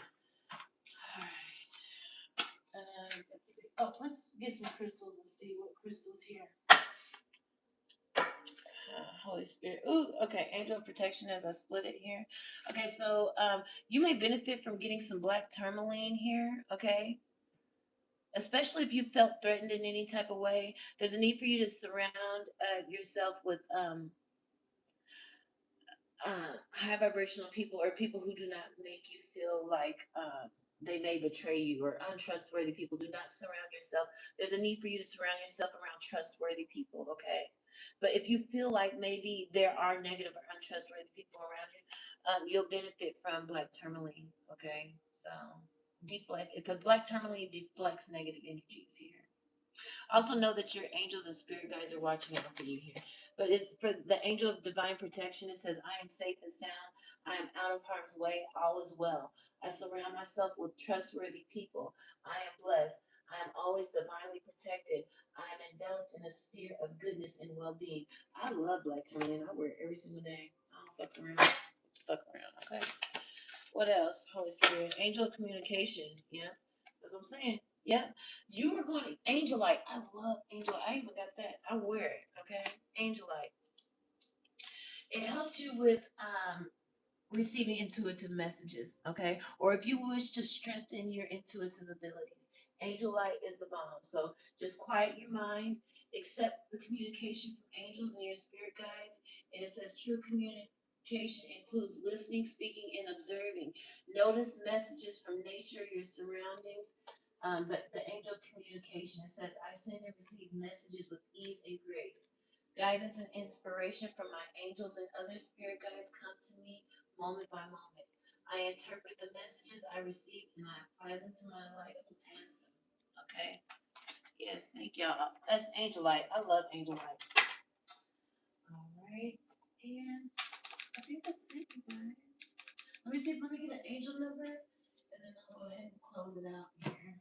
right. Oh, let's get some crystals and see what crystals here. Holy Spirit. Ooh, okay. Angel of protection as I split it here. Okay, so you may benefit from getting some black tourmaline here, okay? Especially if you felt threatened in any type of way. There's a need for you to surround yourself with high vibrational people or people who do not make you feel like they may betray you, or untrustworthy people. Do not surround yourself. There's a need for you to surround yourself around trustworthy people, okay? But if you feel like maybe there are negative or untrustworthy people around you, you'll benefit from black tourmaline, okay? So deflect, because black tourmaline deflects negative energies here. Also know that your angels and spirit guides are watching out for you here. But it's for the angel of divine protection. It says, I am safe and sound. I am out of harm's way. All is well. I surround myself with trustworthy people. I am blessed. I am always divinely protected. I am enveloped in a sphere of goodness and well-being. I love black tourmaline. I wear it every single day. I don't fuck around. Fuck around, okay? What else? Holy Spirit. Angel of communication. Yeah. That's what I'm saying. Yeah. You are going to Angelite. I love Angelite. I even got that. I wear it. Okay. Angelite. It helps you with receiving intuitive messages, okay? Or if you wish to strengthen your intuitive abilities, angel light is the bomb. So just quiet your mind, accept the communication from angels and your spirit guides. And it says true communication includes listening, speaking, and observing. Notice messages from nature, your surroundings. But the angel communication, it says, I send and receive messages with ease and grace. Guidance and inspiration from my angels and other spirit guides come to me moment by moment. I interpret the messages I receive and I apply them to my life with wisdom. Okay? Yes, thank y'all. That's Angelite. I love Angelite. All right. And I think that's it, you guys. Let me get an angel number and then I'll go ahead and close it out here.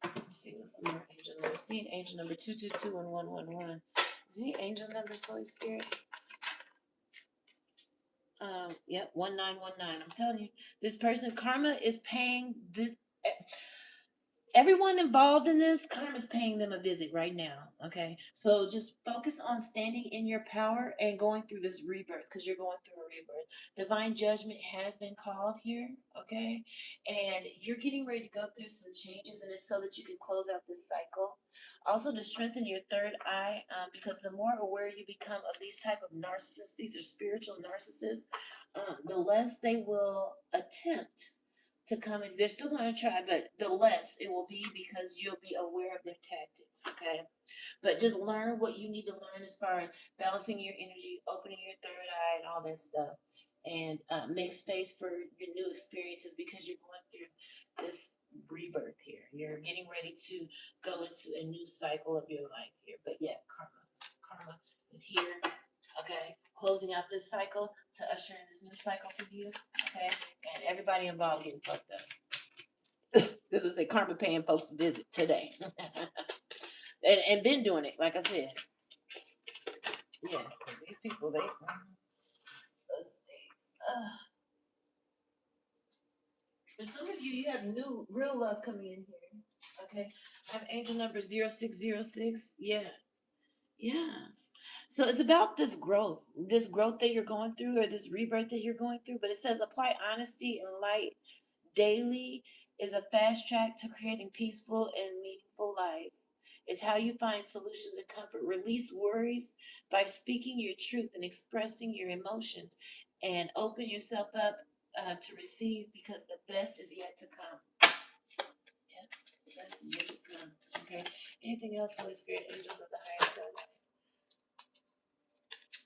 Let's see what's the more angel number. See an angel number 222 and 111. Is any angel numbers, Holy Spirit? Yep, 1919. I'm telling you, this person, karma is paying this. Everyone involved in this, karma's paying them a visit right now. Okay, so just focus on standing in your power and going through this rebirth, because you're going through a rebirth. Divine judgment has been called here. Okay, and you're getting ready to go through some changes, and it's so that you can close out this cycle. Also to strengthen your third eye, because the more aware you become of these type of narcissists, these are spiritual narcissists, the less they will attempt to come in. They're still going to try, but the less it will be, because you'll be aware of their tactics. Okay, but just learn what you need to learn as far as balancing your energy, opening your third eye, and all that stuff, and make space for your new experiences, because you're going through this rebirth here. You're getting ready to go into a new cycle of your life here. But yeah, karma is here. Okay, closing out this cycle to usher in this new cycle for you. Okay, and everybody involved getting fucked up. This was a karma paying folks a visit today. And been doing it, like I said. Yeah, because these people, they. Let's see. For some of you, you have new, real love coming in here. Okay, I have angel number 0606. Yeah, yeah. So it's about this growth that you're going through, or this rebirth that you're going through. But it says apply honesty and light daily is a fast track to creating peaceful and meaningful life. It's how you find solutions and comfort. Release worries by speaking your truth and expressing your emotions, and open yourself up to receive, because the best is yet to come. Yeah, the best is yet to come. Okay. Anything else, Holy Spirit, angels of the highest God?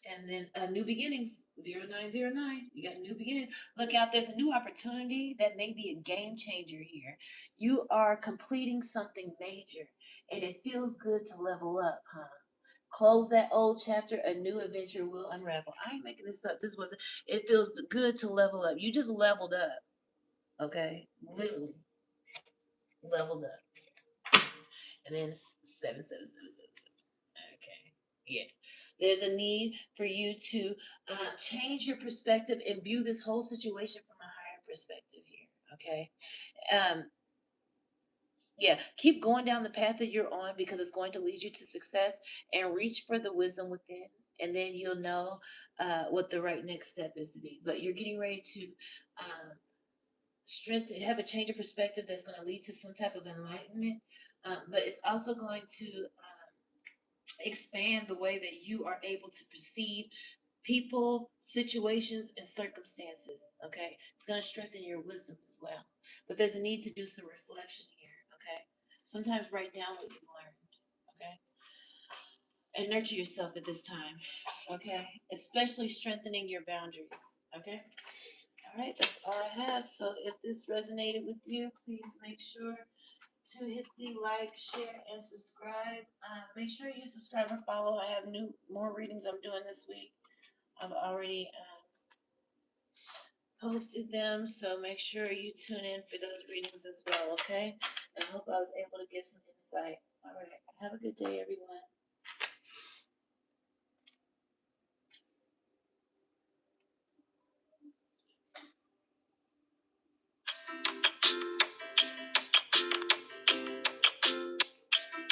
And then new beginnings, 0909. You got new beginnings. Look out, there's a new opportunity that may be a game changer here. You are completing something major, and it feels good to level up, huh? Close that old chapter, a new adventure will unravel. I ain't making this up. This was, it feels good to level up. You just leveled up, okay? Literally leveled up. And then 7777. Okay. Yeah. There's a need for you to change your perspective and view this whole situation from a higher perspective here. Okay. Um, yeah. Keep going down the path that you're on, because it's going to lead you to success, and reach for the wisdom within. and then you'll know what the right next step is to be. But you're getting ready to strengthen, have a change of perspective that's going to lead to some type of enlightenment, but it's also going to expand the way that you are able to perceive people, situations, and circumstances. Okay, it's going to strengthen your wisdom as well. But there's a need to do some reflection here. Okay, sometimes write down what you've learned. Okay, and nurture yourself at this time. Okay, especially strengthening your boundaries. Okay. All right, that's all I have. So if this resonated with you, please make sure to hit the like, share, and subscribe. Make sure you subscribe and follow. I have more readings I'm doing this week. I've already posted them, so make sure you tune in for those readings as well, okay? And I hope I was able to give some insight. All right, have a good day, everyone.